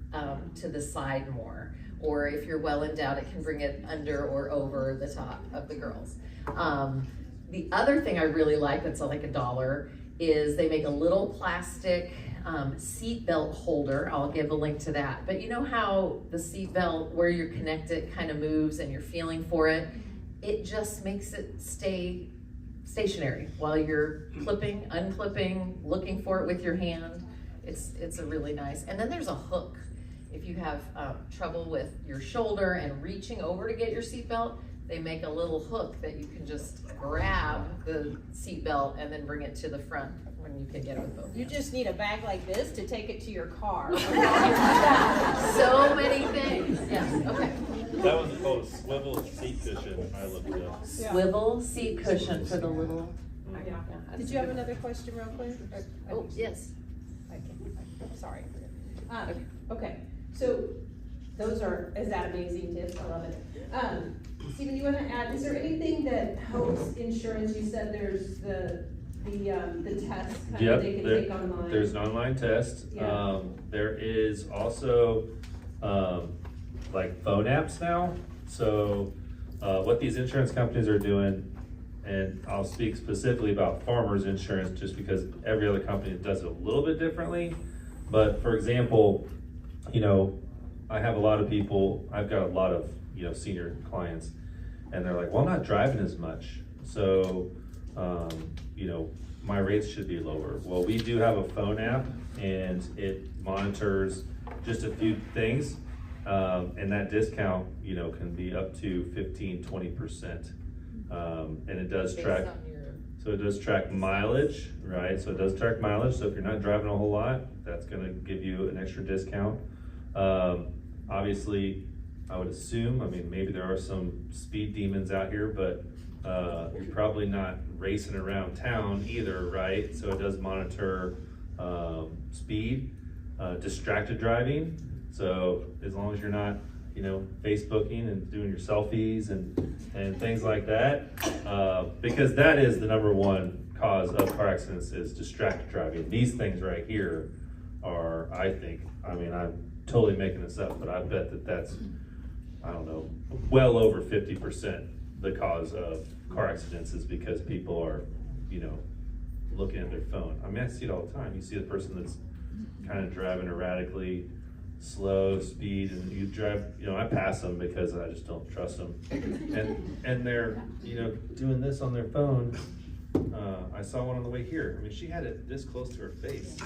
B: to the side more. Or if you're well endowed, it can bring it under or over the top of the girls. The other thing I really like that's like $1 is they make a little plastic seat belt holder. I'll give a link to that. But you know how the seat belt, where you're connected, kind of moves and you're feeling for it? It just makes it stay stationary while you're clipping, unclipping, looking for it with your hand. It's a really nice. And then there's a hook. If you have trouble with your shoulder and reaching over to get your seat belt, they make a little hook that you can just grab the seat belt and then bring it to the front when you can get it with both
F: You
B: hands.
F: just need a bag like this to take it to your car.
B: So many things. Yes, okay.
C: That was called a swivel seat cushion, I looked it up.
B: Swivel seat cushion for the little.
F: Yeah.
B: that's
F: Did you have another question real quick?
B: Oh, yes.
F: Sorry. Okay, so those is that amazing tips? I love it. Stephen, you want to add, is there anything that helps insurance? You said there's the test kind of they can take online.
C: There's an online test.
F: Yeah.
C: There is also like phone apps now. So what these insurance companies are doing, and I'll speak specifically about farmers insurance just because every other company does it a little bit differently. But for example, I have a lot of people, I've got a lot of senior clients, and they're like, well, I'm not driving as much, so my rates should be lower. Well, we do have a phone app and it monitors just a few things, and that discount can be up to 15-20%, and it does track. So it does track mileage, right? So it does track mileage. So if you're not driving a whole lot, that's gonna give you an extra discount. Obviously, I would assume, maybe there are some speed demons out here, but you're probably not racing around town either, right? So it does monitor speed, distracted driving. So as long as you're not Facebooking and doing your selfies and things like that, because that is the #1 cause of car accidents is distracted driving. These things right here are, I think, I'm totally making this up, but I bet that's, I don't know, well over 50% the cause of car accidents is because people are, looking at their phone. I see it all the time. You see the person that's kind of driving erratically, slow speed, and you drive, you know, I pass them because I just don't trust them. And they're, you know, doing this on their phone. I saw one on the way here. I mean, she had it this close to her face,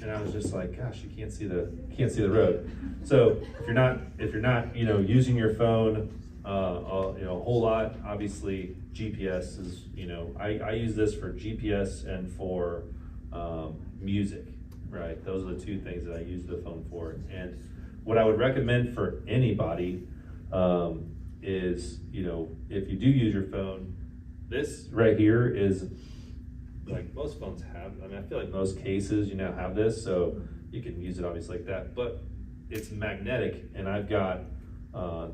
C: and I was just like, gosh, you can't see the road. So if you're not, you know, using your phone, you know, a whole lot, obviously GPS is, you know, I use this for GPS and for music, right? Those are the two things that I use the phone for. And what I would recommend for anybody is, you know, if you do use your phone, this right here is like most phones have. I mean, I feel like most cases you now have this, so you can use it obviously like that, but it's magnetic, and I've got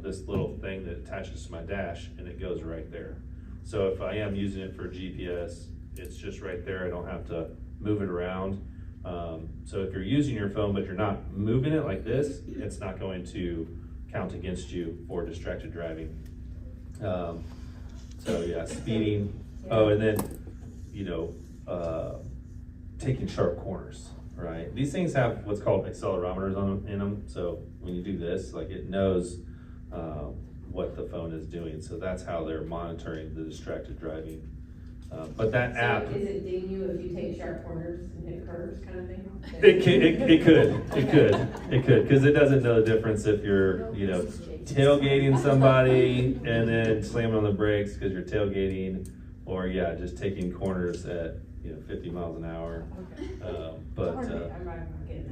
C: this little thing that attaches to my dash, and it goes right there. So if I am using it for GPS, it's just right there. I don't have to move it around. So if you're using your phone but you're not moving it like this, it's not going to count against you for distracted driving. So yeah, speeding. Oh, and then, you know, taking sharp corners, right? These things have what's called accelerometers in them. So when you do this, like, it knows what the phone is doing. So that's how they're monitoring the distracted driving. But that app.
F: Is it ding you if you take sharp corners and hit curves kind of thing?
C: It could, because it doesn't know the difference if you're, you know, tailgating somebody and then slamming on the brakes because you're tailgating, or yeah, just taking corners at, you know, 50 miles an hour.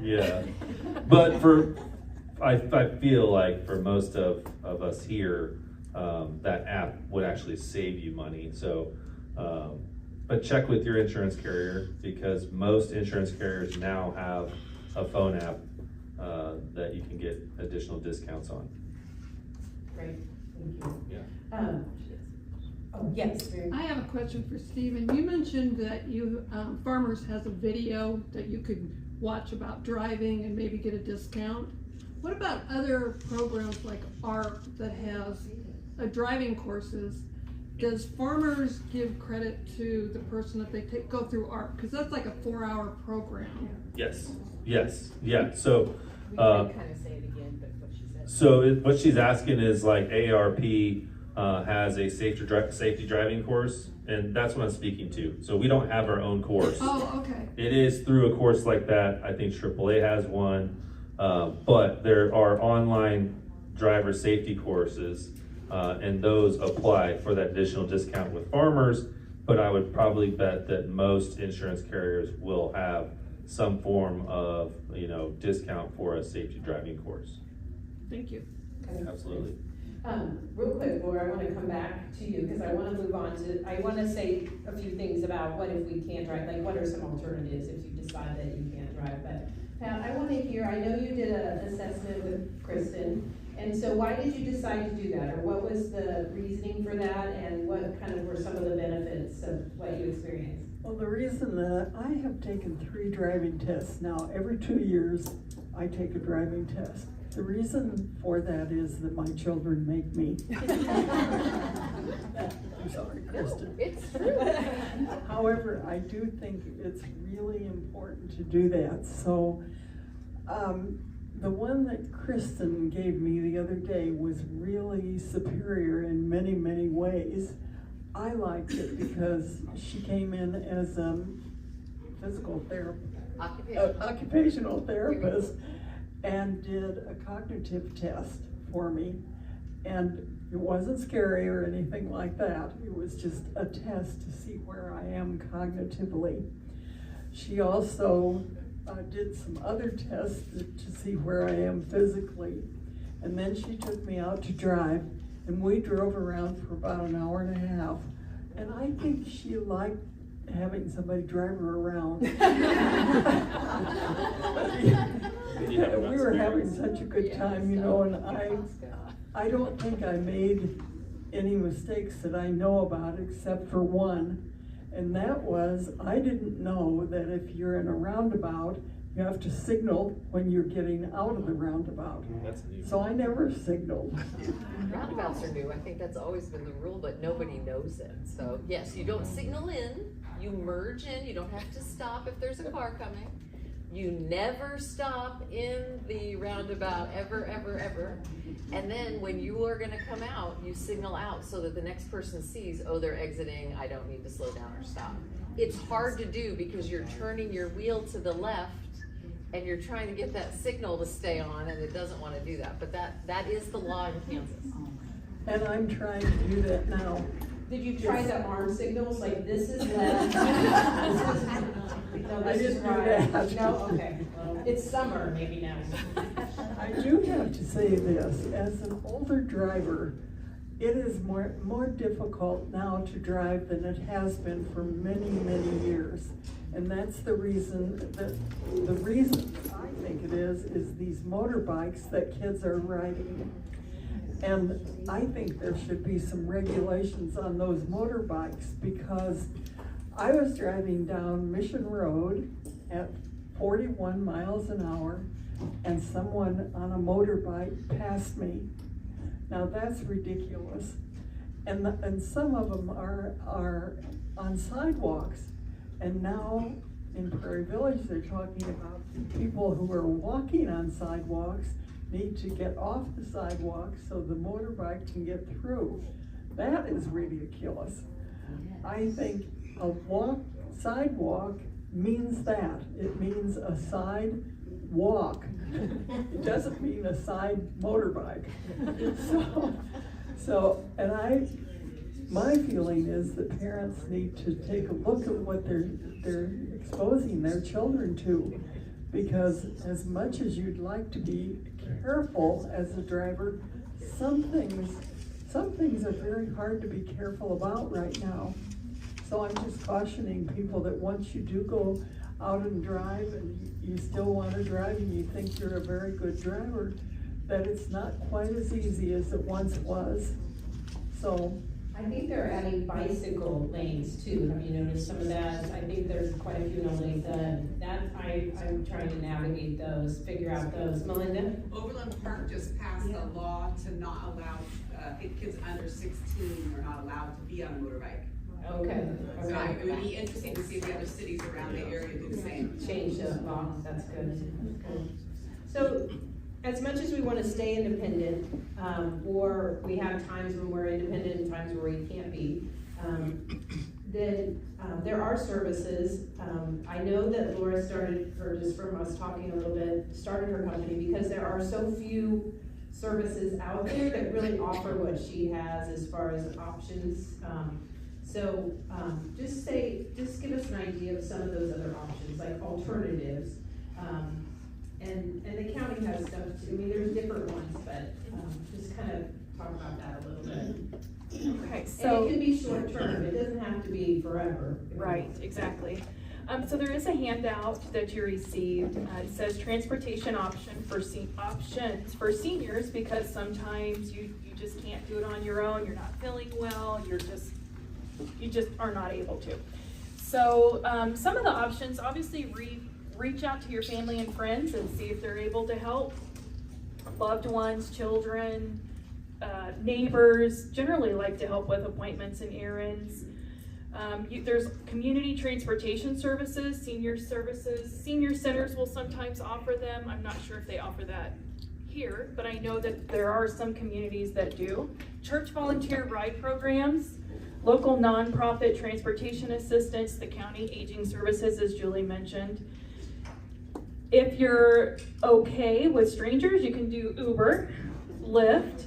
C: Yeah, but I feel like for most of us here, that app would actually save you money. So, but check with your insurance carrier, because most insurance carriers now have a phone app that you can get additional discounts on.
F: Great, thank you.
C: Yeah.
F: Oh, yes.
L: I have a question for Stephen. You mentioned that you, Farmers has a video that you could watch about driving and maybe get a discount. What about other programs like ARP that has driving courses? Does Farmers give credit to the person that they go through ARP? Because that's like a 4-hour program.
C: Yes, yeah. So,
B: We can kind of say it again, but what she said.
C: so what she's asking is, like, ARP has a safety driving course, and that's what I'm speaking to. So we don't have our own course.
L: Oh, okay.
C: It is through a course like that. I think AAA has one, but there are online driver safety courses, and those apply for that additional discount with Farmers. But I would probably bet that most insurance carriers will have some form of, you know, discount for a safety driving course.
L: Thank you.
C: Absolutely.
F: Real quick, Laura, I want to come back to you because I want to move on to, I want to say a few things about what if we can't drive, like what are some alternatives if you decide that you can't drive. But Pat, I want to hear, I know you did an assessment with Kristen, and so why did you decide to do that? Or what was the reasoning for that, and what kind of were some of the benefits of what you experienced?
E: Well, the reason that I have taken 3 driving tests now, every 2 years I take a driving test. The reason for that is that my children make me. I'm sorry, Kristen.
B: It's true.
E: However, I do think it's really important to do that. So, the one that Kristen gave me the other day was really superior in many, many ways. I liked it because she came in as a physical therapist, occupational therapist, and did a cognitive test for me. And it wasn't scary or anything like that. It was just a test to see where I am cognitively. She also did some other tests to see where I am physically. And then she took me out to drive, and we drove around for about an hour and a half. And I think she liked having somebody drive her around. We were having such a good time, you know, and I don't think I made any mistakes that I know about except for one. And that was, I didn't know that if you're in a roundabout, you have to signal when you're getting out of the roundabout.
C: That's new.
E: So I never signaled.
B: Roundabouts are new. I think that's always been the rule, but nobody knows it. So yes, you don't signal in, you merge in, you don't have to stop if there's a car coming. You never stop in the roundabout ever. And then when you are gonna come out, you signal out so that the next person sees, oh, they're exiting, I don't need to slow down or stop. It's hard to do because you're turning your wheel to the left and you're trying to get that signal to stay on, and it doesn't want to do that. But that is the law in Kansas.
E: And I'm trying to do that now.
F: Did you try the arm signals, like this is left? No,
E: I
F: this is
E: didn't do
F: right.
E: that.
F: No, okay, well, it's summer, maybe now.
E: I do have to say this, as an older driver, it is more difficult now to drive than it has been for many, many years. And that's the reason I think it is these motorbikes that kids are riding. And I think there should be some regulations on those motorbikes, because I was driving down Mission Road at 41 miles an hour and someone on a motorbike passed me. Now that's ridiculous. And some of them are on sidewalks. And now in Prairie Village, they're talking about people who are walking on sidewalks need to get off the sidewalk so the motorbike can get through. That is ridiculous. I think a sidewalk means that. It means a side walk. It doesn't mean a side motorbike. My feeling is that parents need to take a look at what they're exposing their children to, because as much as you'd like to be careful as a driver, some things are very hard to be careful about right now. So I'm just cautioning people that once you do go out and drive and you still want to drive and you think you're a very good driver, that it's not quite as easy as it once was. So
F: I think they're adding bicycle lanes too. Have you noticed some of that? I think there's quite a few only done. That I'm trying to navigate those, figure out those. Melinda?
M: Overland Park just passed a law to not allow, I think kids under 16 are not allowed to be on a motorbike.
F: Okay.
M: So it would be interesting to see if the other cities around the area do the same.
F: Change the law, that's good. So, as much as we want to stay independent, or we have times when we're independent and times where we can't be, then there are services. I know that Laura started, or just from us talking a little bit, started her company because there are so few services out there that really offer what she has as far as options. Just give us an idea of some of those other options, like alternatives. And the county has stuff too. I mean, there's different ones, but just kind of talk about that a little bit.
D: Okay,
F: And
D: so.
F: it can be short term, it doesn't have to be forever.
D: Right, exactly. So there is a handout that you received. It says transportation options for seniors, because sometimes you just can't do it on your own, you're not feeling well, you just are not able to. So some of the options, obviously reach out to your family and friends and see if they're able to help. Loved ones, children, neighbors generally like to help with appointments and errands. There's community transportation services, senior services. Senior centers will sometimes offer them. I'm not sure if they offer that here, but I know that there are some communities that do. Church volunteer ride programs, local nonprofit transportation assistance, the county aging services, as Julie mentioned. If you're okay with strangers, you can do Uber, Lyft.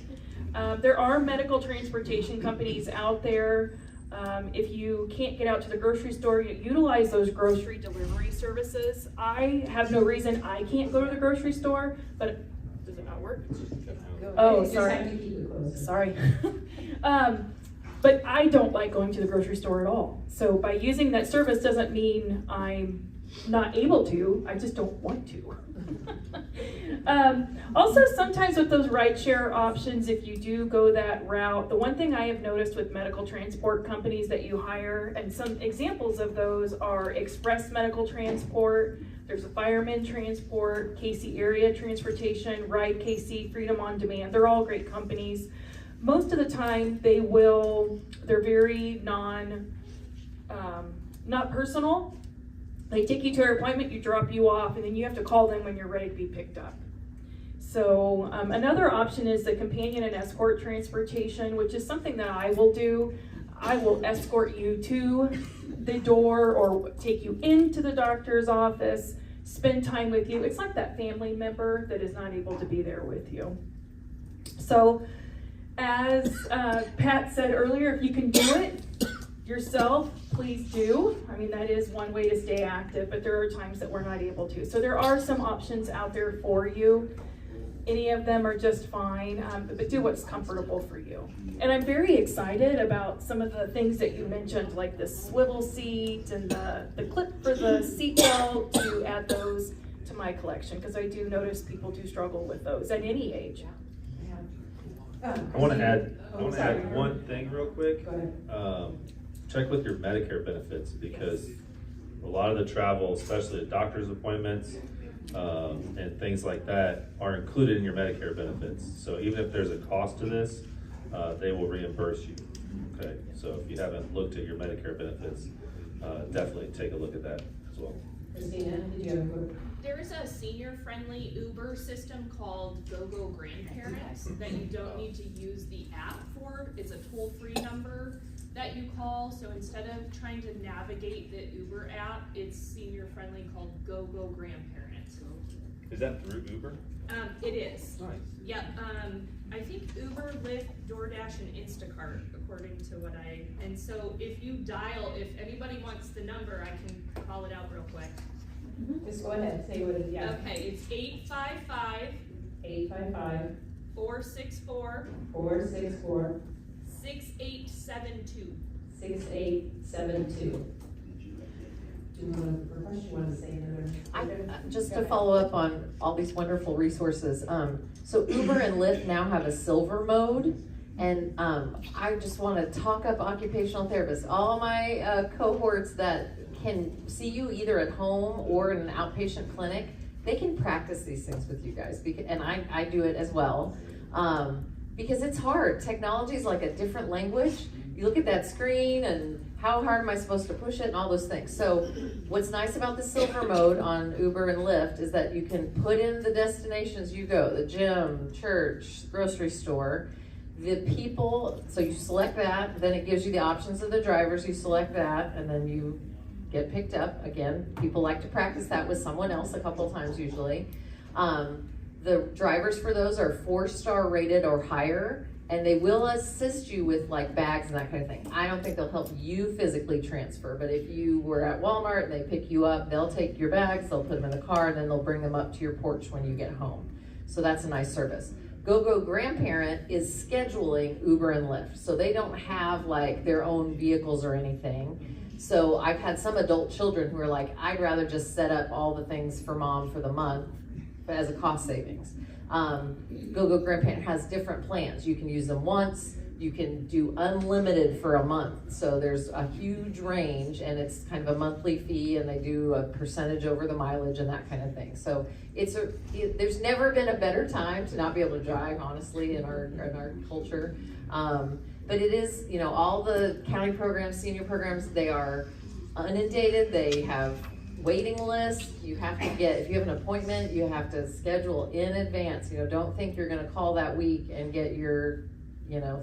D: There are medical transportation companies out there. If you can't get out to the grocery store, you utilize those grocery delivery services. I have no reason I can't go to the grocery store, but does it not work? Oh, sorry. But I don't like going to the grocery store at all. So by using that service doesn't mean I'm not able to, I just don't want to. Also, sometimes with those rideshare options, if you do go that route, the one thing I have noticed with medical transport companies that you hire, and some examples of those are Express Medical Transport, there's a Fireman Transport, KC Area Transportation, Ride KC, Freedom on Demand, they're all great companies. Most of the time they're very not personal. They take you to your appointment, you drop you off, and then you have to call them when you're ready to be picked up. So another option is the companion and escort transportation, which is something that I will do. I will escort you to the door or take you into the doctor's office, spend time with you. It's like that family member that is not able to be there with you. So as Pat said earlier, if you can do it yourself, please do. I mean, that is one way to stay active, but there are times that we're not able to. So there are some options out there for you. Any of them are just fine, but do what's comfortable for you. And I'm very excited about some of the things that you mentioned, like the swivel seat and the clip for the seat belt, to add those to my collection, because I do notice people do struggle with those at any age.
C: I want to add one thing real quick.
F: Go ahead.
C: Check with your Medicare benefits, because a lot of the travel, especially at doctor's appointments, and things like that, are included in your Medicare benefits. So even if there's a cost to this, they will reimburse you. Okay, so if you haven't looked at your Medicare benefits, definitely take a look at that as well.
F: Christina, did you have a quick?
N: There is a senior-friendly Uber system called GoGo Grandparents that you don't need to use the app for. It's a toll-free number that you call. So instead of trying to navigate the Uber app, it's senior-friendly called GoGo Grandparents.
C: Is that through Uber?
N: It is.
C: Nice.
N: Yep. I think Uber, Lyft, DoorDash, and Instacart, according to what and so if you dial, if anybody wants the number, I can call it out real quick.
F: Just go ahead, say what it is, yeah.
N: Okay, it's 855
F: 855
N: 464
F: 464
N: 6872.
F: 6872. Do you want to say another?
B: Just to follow up on all these wonderful resources. So Uber and Lyft now have a silver mode. And I just want to talk up occupational therapists. All my cohorts that can see you either at home or in an outpatient clinic, they can practice these things with you guys. And I do it as well. Because it's hard. Technology is like a different language. You look at that screen and how hard am I supposed to push it and all those things. So what's nice about the silver mode on Uber and Lyft is that you can put in the destinations you go, the gym, church, grocery store, the people, so you select that, then it gives you the options of the drivers, you select that, and then you get picked up. Again, people like to practice that with someone else a couple of times usually. The drivers for those are 4-star rated or higher, and they will assist you with like bags and that kind of thing. I don't think they'll help you physically transfer, but if you were at Walmart and they pick you up, they'll take your bags, they'll put them in the car, and then they'll bring them up to your porch when you get home. So that's a nice service. GoGo Grandparent is scheduling Uber and Lyft, so they don't have like their own vehicles or anything. So I've had some adult children who are like, I'd rather just set up all the things for mom for the month as a cost savings. GoGo Grandparent has different plans. You can use them once, you can do unlimited for a month. So there's a huge range, and it's kind of a monthly fee, and they do a percentage over the mileage and that kind of thing. So there's never been a better time to not be able to drive, honestly, in our culture. But it is, all the county programs, senior programs, they are inundated. They have waiting lists. You have to if you have an appointment, you have to schedule in advance. Don't think you're gonna call that week and get your,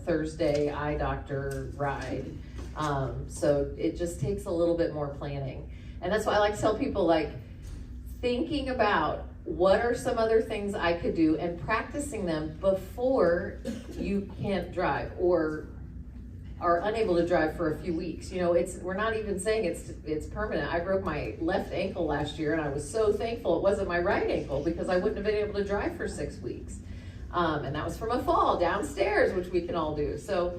B: Thursday eye doctor ride. So it just takes a little bit more planning. And that's why I like to tell people, like, thinking about what are some other things I could do and practicing them before you can't drive or are unable to drive for a few weeks. We're not even saying it's permanent. I broke my left ankle last year, and I was so thankful it wasn't my right ankle, because I wouldn't have been able to drive for 6 weeks. And that was from a fall downstairs, which we can all do. So,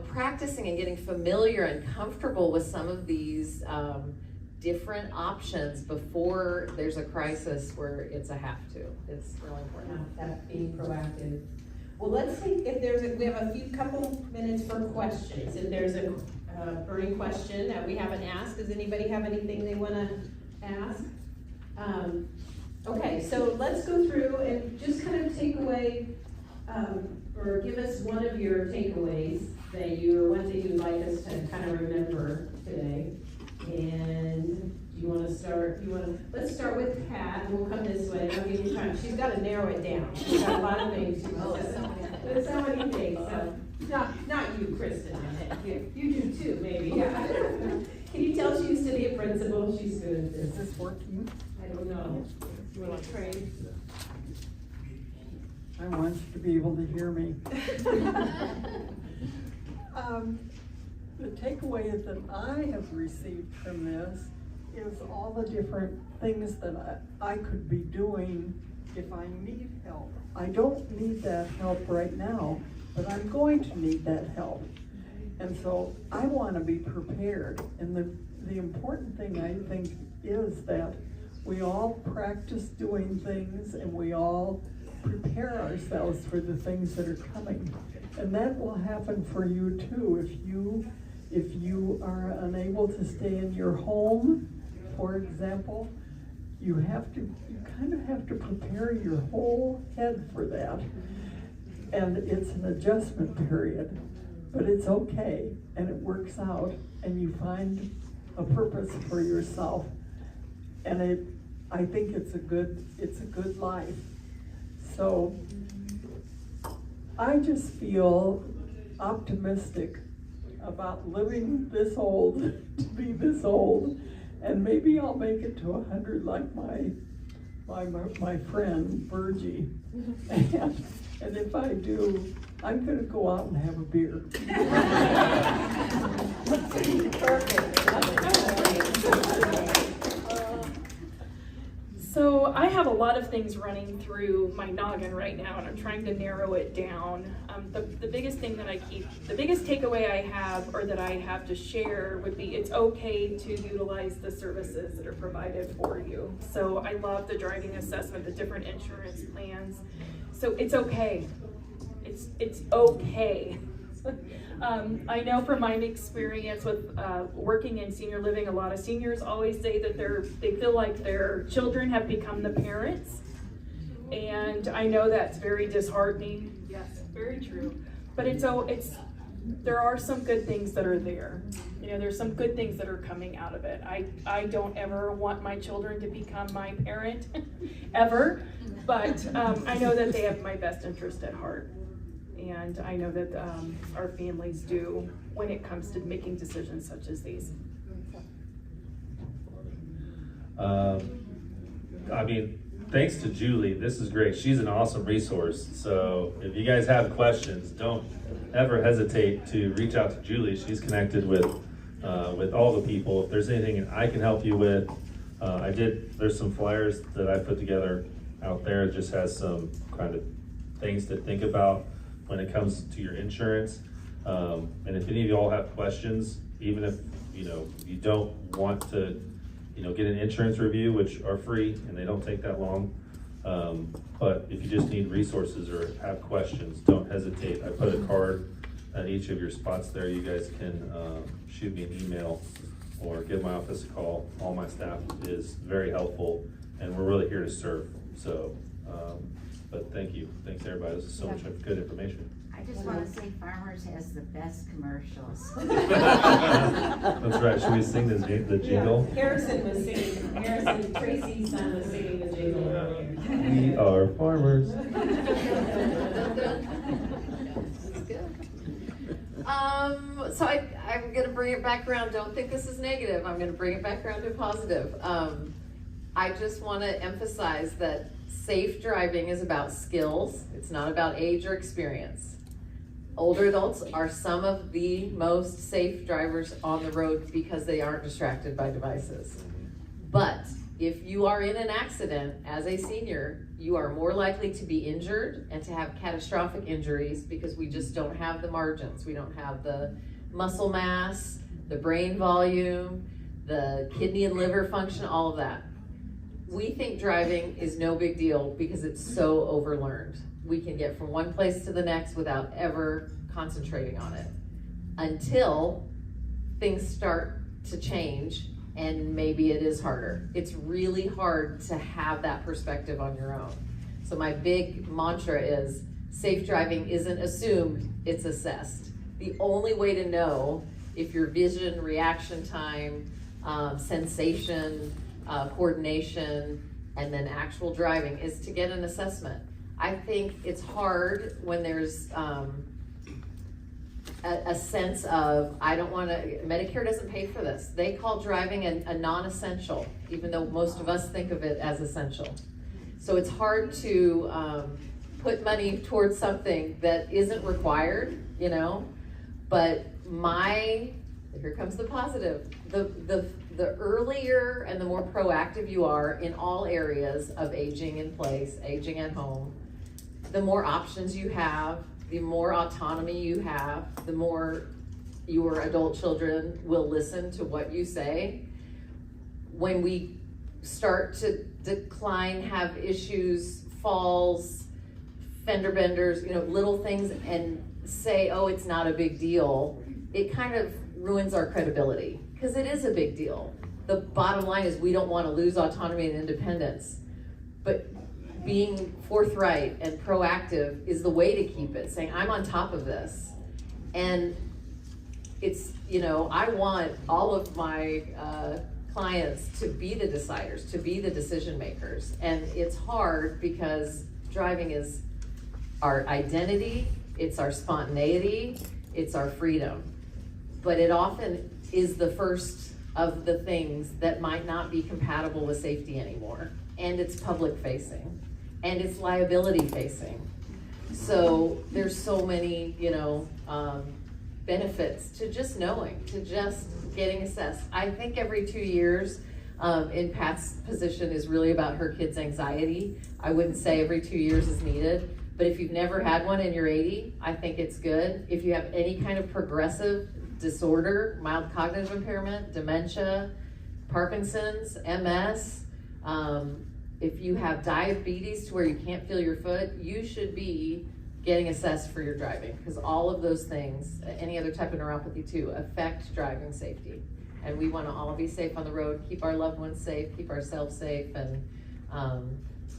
B: practicing and getting familiar and comfortable with some of these different options before there's a crisis where it's a have to. It's really important.
F: That being proactive. Well, let's see if we have a couple minutes for questions. If there's a burning question that we haven't asked, does anybody have anything they want to ask? Okay, so let's go through and just kind of take away, or give us one of your takeaways one that you'd like us to kind of remember today. And Do you wanna start, let's start with Pat, and we'll come this way, and I'll give you time. She's gotta narrow it down. She's got a lot of things she wants to say. There's so many things, so, not you, Kristen, you do too, maybe, yeah. Can you tell she used to be a principal? She's good at this.
E: Is this working?
F: I don't know. You wanna trade?
E: I want you to be able to hear me. The takeaway that I have received from this is all the different things that I could be doing if I need help. I don't need that help right now, but I'm going to need that help. And so I want to be prepared. And the important thing, I think, is that we all practice doing things and we all prepare ourselves for the things that are coming. And that will happen for you too. If you are unable to stay in your home, for example, you kind of have to prepare your whole head for that. And it's an adjustment period, but it's okay, and it works out, and you find a purpose for yourself. And I think it's a good life. So I just feel optimistic about living this old, to be this old, and maybe I'll make it to 100 like my friend Virgie. And if I do, I'm gonna go out and have a beer.
D: So I have a lot of things running through my noggin right now, and I'm trying to narrow it down. The biggest takeaway I have, or that I have to share, would be it's okay to utilize the services that are provided for you. So I love the driving assessment, the different insurance plans. So it's okay. It's okay. I know from my experience with working in senior living, a lot of seniors always say that they feel like their children have become the parents. And I know that's very disheartening. Yes, very true. But there are some good things that are there. You know, there's some good things that are coming out of it. I don't ever want my children to become my parent, ever. But I know that they have my best interest at heart. And I know that our families do when it comes to making decisions such as these.
C: I mean, thanks to Julie, this is great. She's an awesome resource. So if you guys have questions, don't ever hesitate to reach out to Julie. She's connected with all the people. If there's anything I can help you with, there's some flyers that I put together out there. It just has some kind of things to think about when it comes to your insurance. And if any of you all have questions, even if you don't want to get an insurance review, which are free and they don't take that long, but if you just need resources or have questions, don't hesitate. I put a card at each of your spots there. You guys can shoot me an email or give my office a call. All my staff is very helpful, and we're really here to serve. So but thank you. Thanks everybody. This is so much good information.
J: I just want to say Farmers has the best commercials.
C: That's right. Should we sing the jingle?
F: Yeah. Harrison was singing, Tracy's son was singing the jingle earlier.
C: We are farmers.
B: So I'm gonna bring it back around. Don't think this is negative. I'm gonna bring it back around to positive. I just wanna emphasize that safe driving is about skills. It's not about age or experience. Older adults are some of the most safe drivers on the road because they aren't distracted by devices. But if you are in an accident as a senior, you are more likely to be injured and to have catastrophic injuries because we just don't have the margins. We don't have the muscle mass, the brain volume, the kidney and liver function, all of that. We think driving is no big deal because it's so overlearned. We can get from one place to the next without ever concentrating on it until things start to change, and maybe it is harder. It's really hard to have that perspective on your own. So my big mantra is safe driving isn't assumed, it's assessed. The only way to know if your vision, reaction time, sensation, coordination, and then actual driving, is to get an assessment. I think it's hard when there's a sense of, I don't want to, Medicare doesn't pay for this. They call driving a non-essential, even though most of us think of it as essential. So it's hard to put money towards something that isn't required, you know? But here comes the positive. The earlier and the more proactive you are in all areas of aging in place, aging at home, the more options you have, the more autonomy you have, the more your adult children will listen to what you say. When we start to decline, have issues, falls, fender benders, you know, little things, and say, oh, it's not a big deal, it kind of ruins our credibility, because it is a big deal. The bottom line is we don't want to lose autonomy and independence, but being forthright and proactive is the way to keep it, saying, I'm on top of this. And it's, you know, I want all of my clients to be the deciders, to be the decision makers. And it's hard because driving is our identity, it's our spontaneity, it's our freedom. But it often is the first of the things that might not be compatible with safety anymore. And it's public facing. And it's liability facing. So there's so many, you know, benefits to just knowing, to just getting assessed. I think every 2 years, in Pat's position, is really about her kids' anxiety. I wouldn't say every 2 years is needed, but if you've never had one and you're 80, I think it's good. If you have any kind of progressive disorder, mild cognitive impairment, dementia, Parkinson's, MS, if you have diabetes to where you can't feel your foot, you should be getting assessed for your driving, because all of those things, any other type of neuropathy too, affect driving safety. And we want to all be safe on the road, keep our loved ones safe, keep ourselves safe, and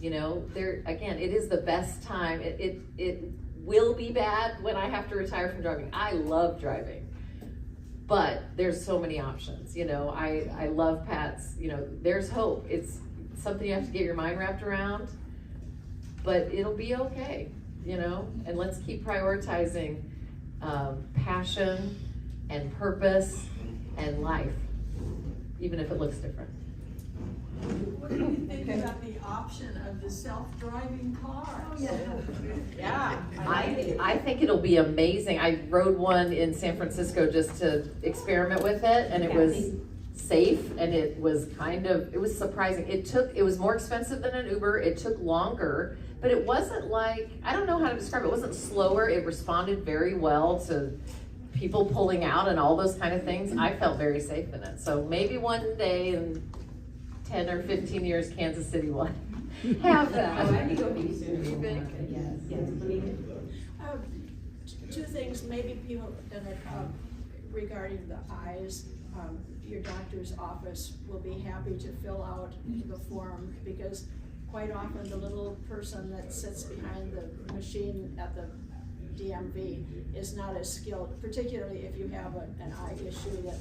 B: you know, there again, it is the best time. It will be bad when I have to retire from driving. I love driving, but there's so many options. You know, I love Pat's. You know, there's hope. It's something you have to get your mind wrapped around, but it'll be okay, you know? And let's keep prioritizing passion and purpose and life, even if it looks different.
I: What do you think about the option of the self-driving cars?
F: Yeah.
B: I think it'll be amazing. I rode one in San Francisco just to experiment with it, and it was safe, and it was surprising. It was more expensive than an Uber. It took longer, but it wasn't like, I don't know how to describe it. It wasn't slower. It responded very well to people pulling out and all those kind of things. I felt very safe in it. So maybe one day in 10 or 15 years, Kansas City will have that.
F: Oh, I think it'll be soon. Yes.
K: Two things, maybe people regarding the eyes. Your doctor's office will be happy to fill out the form, because quite often the little person that sits behind the machine at the DMV is not as skilled, particularly if you have an eye issue that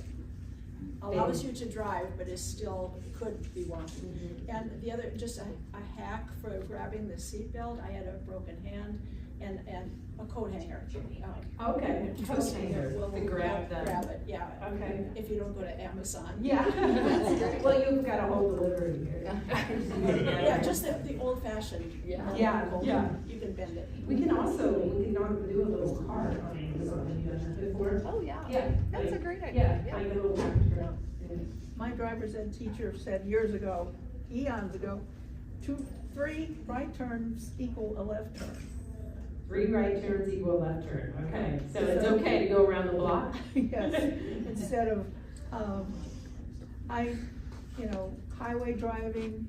K: allows you to drive, but is still could be walking. And the other, just a hack for grabbing the seatbelt. I had a broken hand and a coat hanger.
F: Okay.
K: Coat hanger will
F: grab
K: it. Yeah.
F: Okay.
K: If you don't go to Amazon.
F: Yeah. Well, you've got a whole delivery here.
K: Yeah, just the old-fashioned.
F: Yeah.
K: You can bend it.
F: We can also do a little card on Amazon. Have you done that before?
B: Oh, yeah.
F: Yeah.
B: That's a great idea.
F: Yeah. Like a little package.
I: My driver's ed teacher said years ago, eons ago, 3 right turns equal a left turn.
F: 3 right turns equal a left turn. Okay. So it's okay to go around the block?
I: Yes. Instead of, highway driving,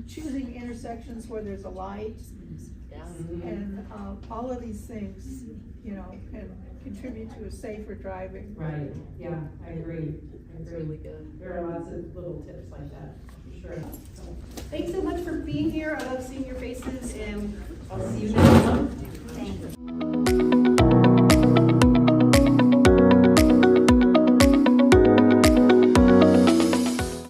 I: choosing intersections where there's a light, and all of these things, you know, can contribute to a safer driving.
F: Right. Yeah, I agree.
B: It's really good.
F: There are lots of little tips like that, for sure.
A: Thanks so much for being here. I love seeing your faces, and I'll see you next month.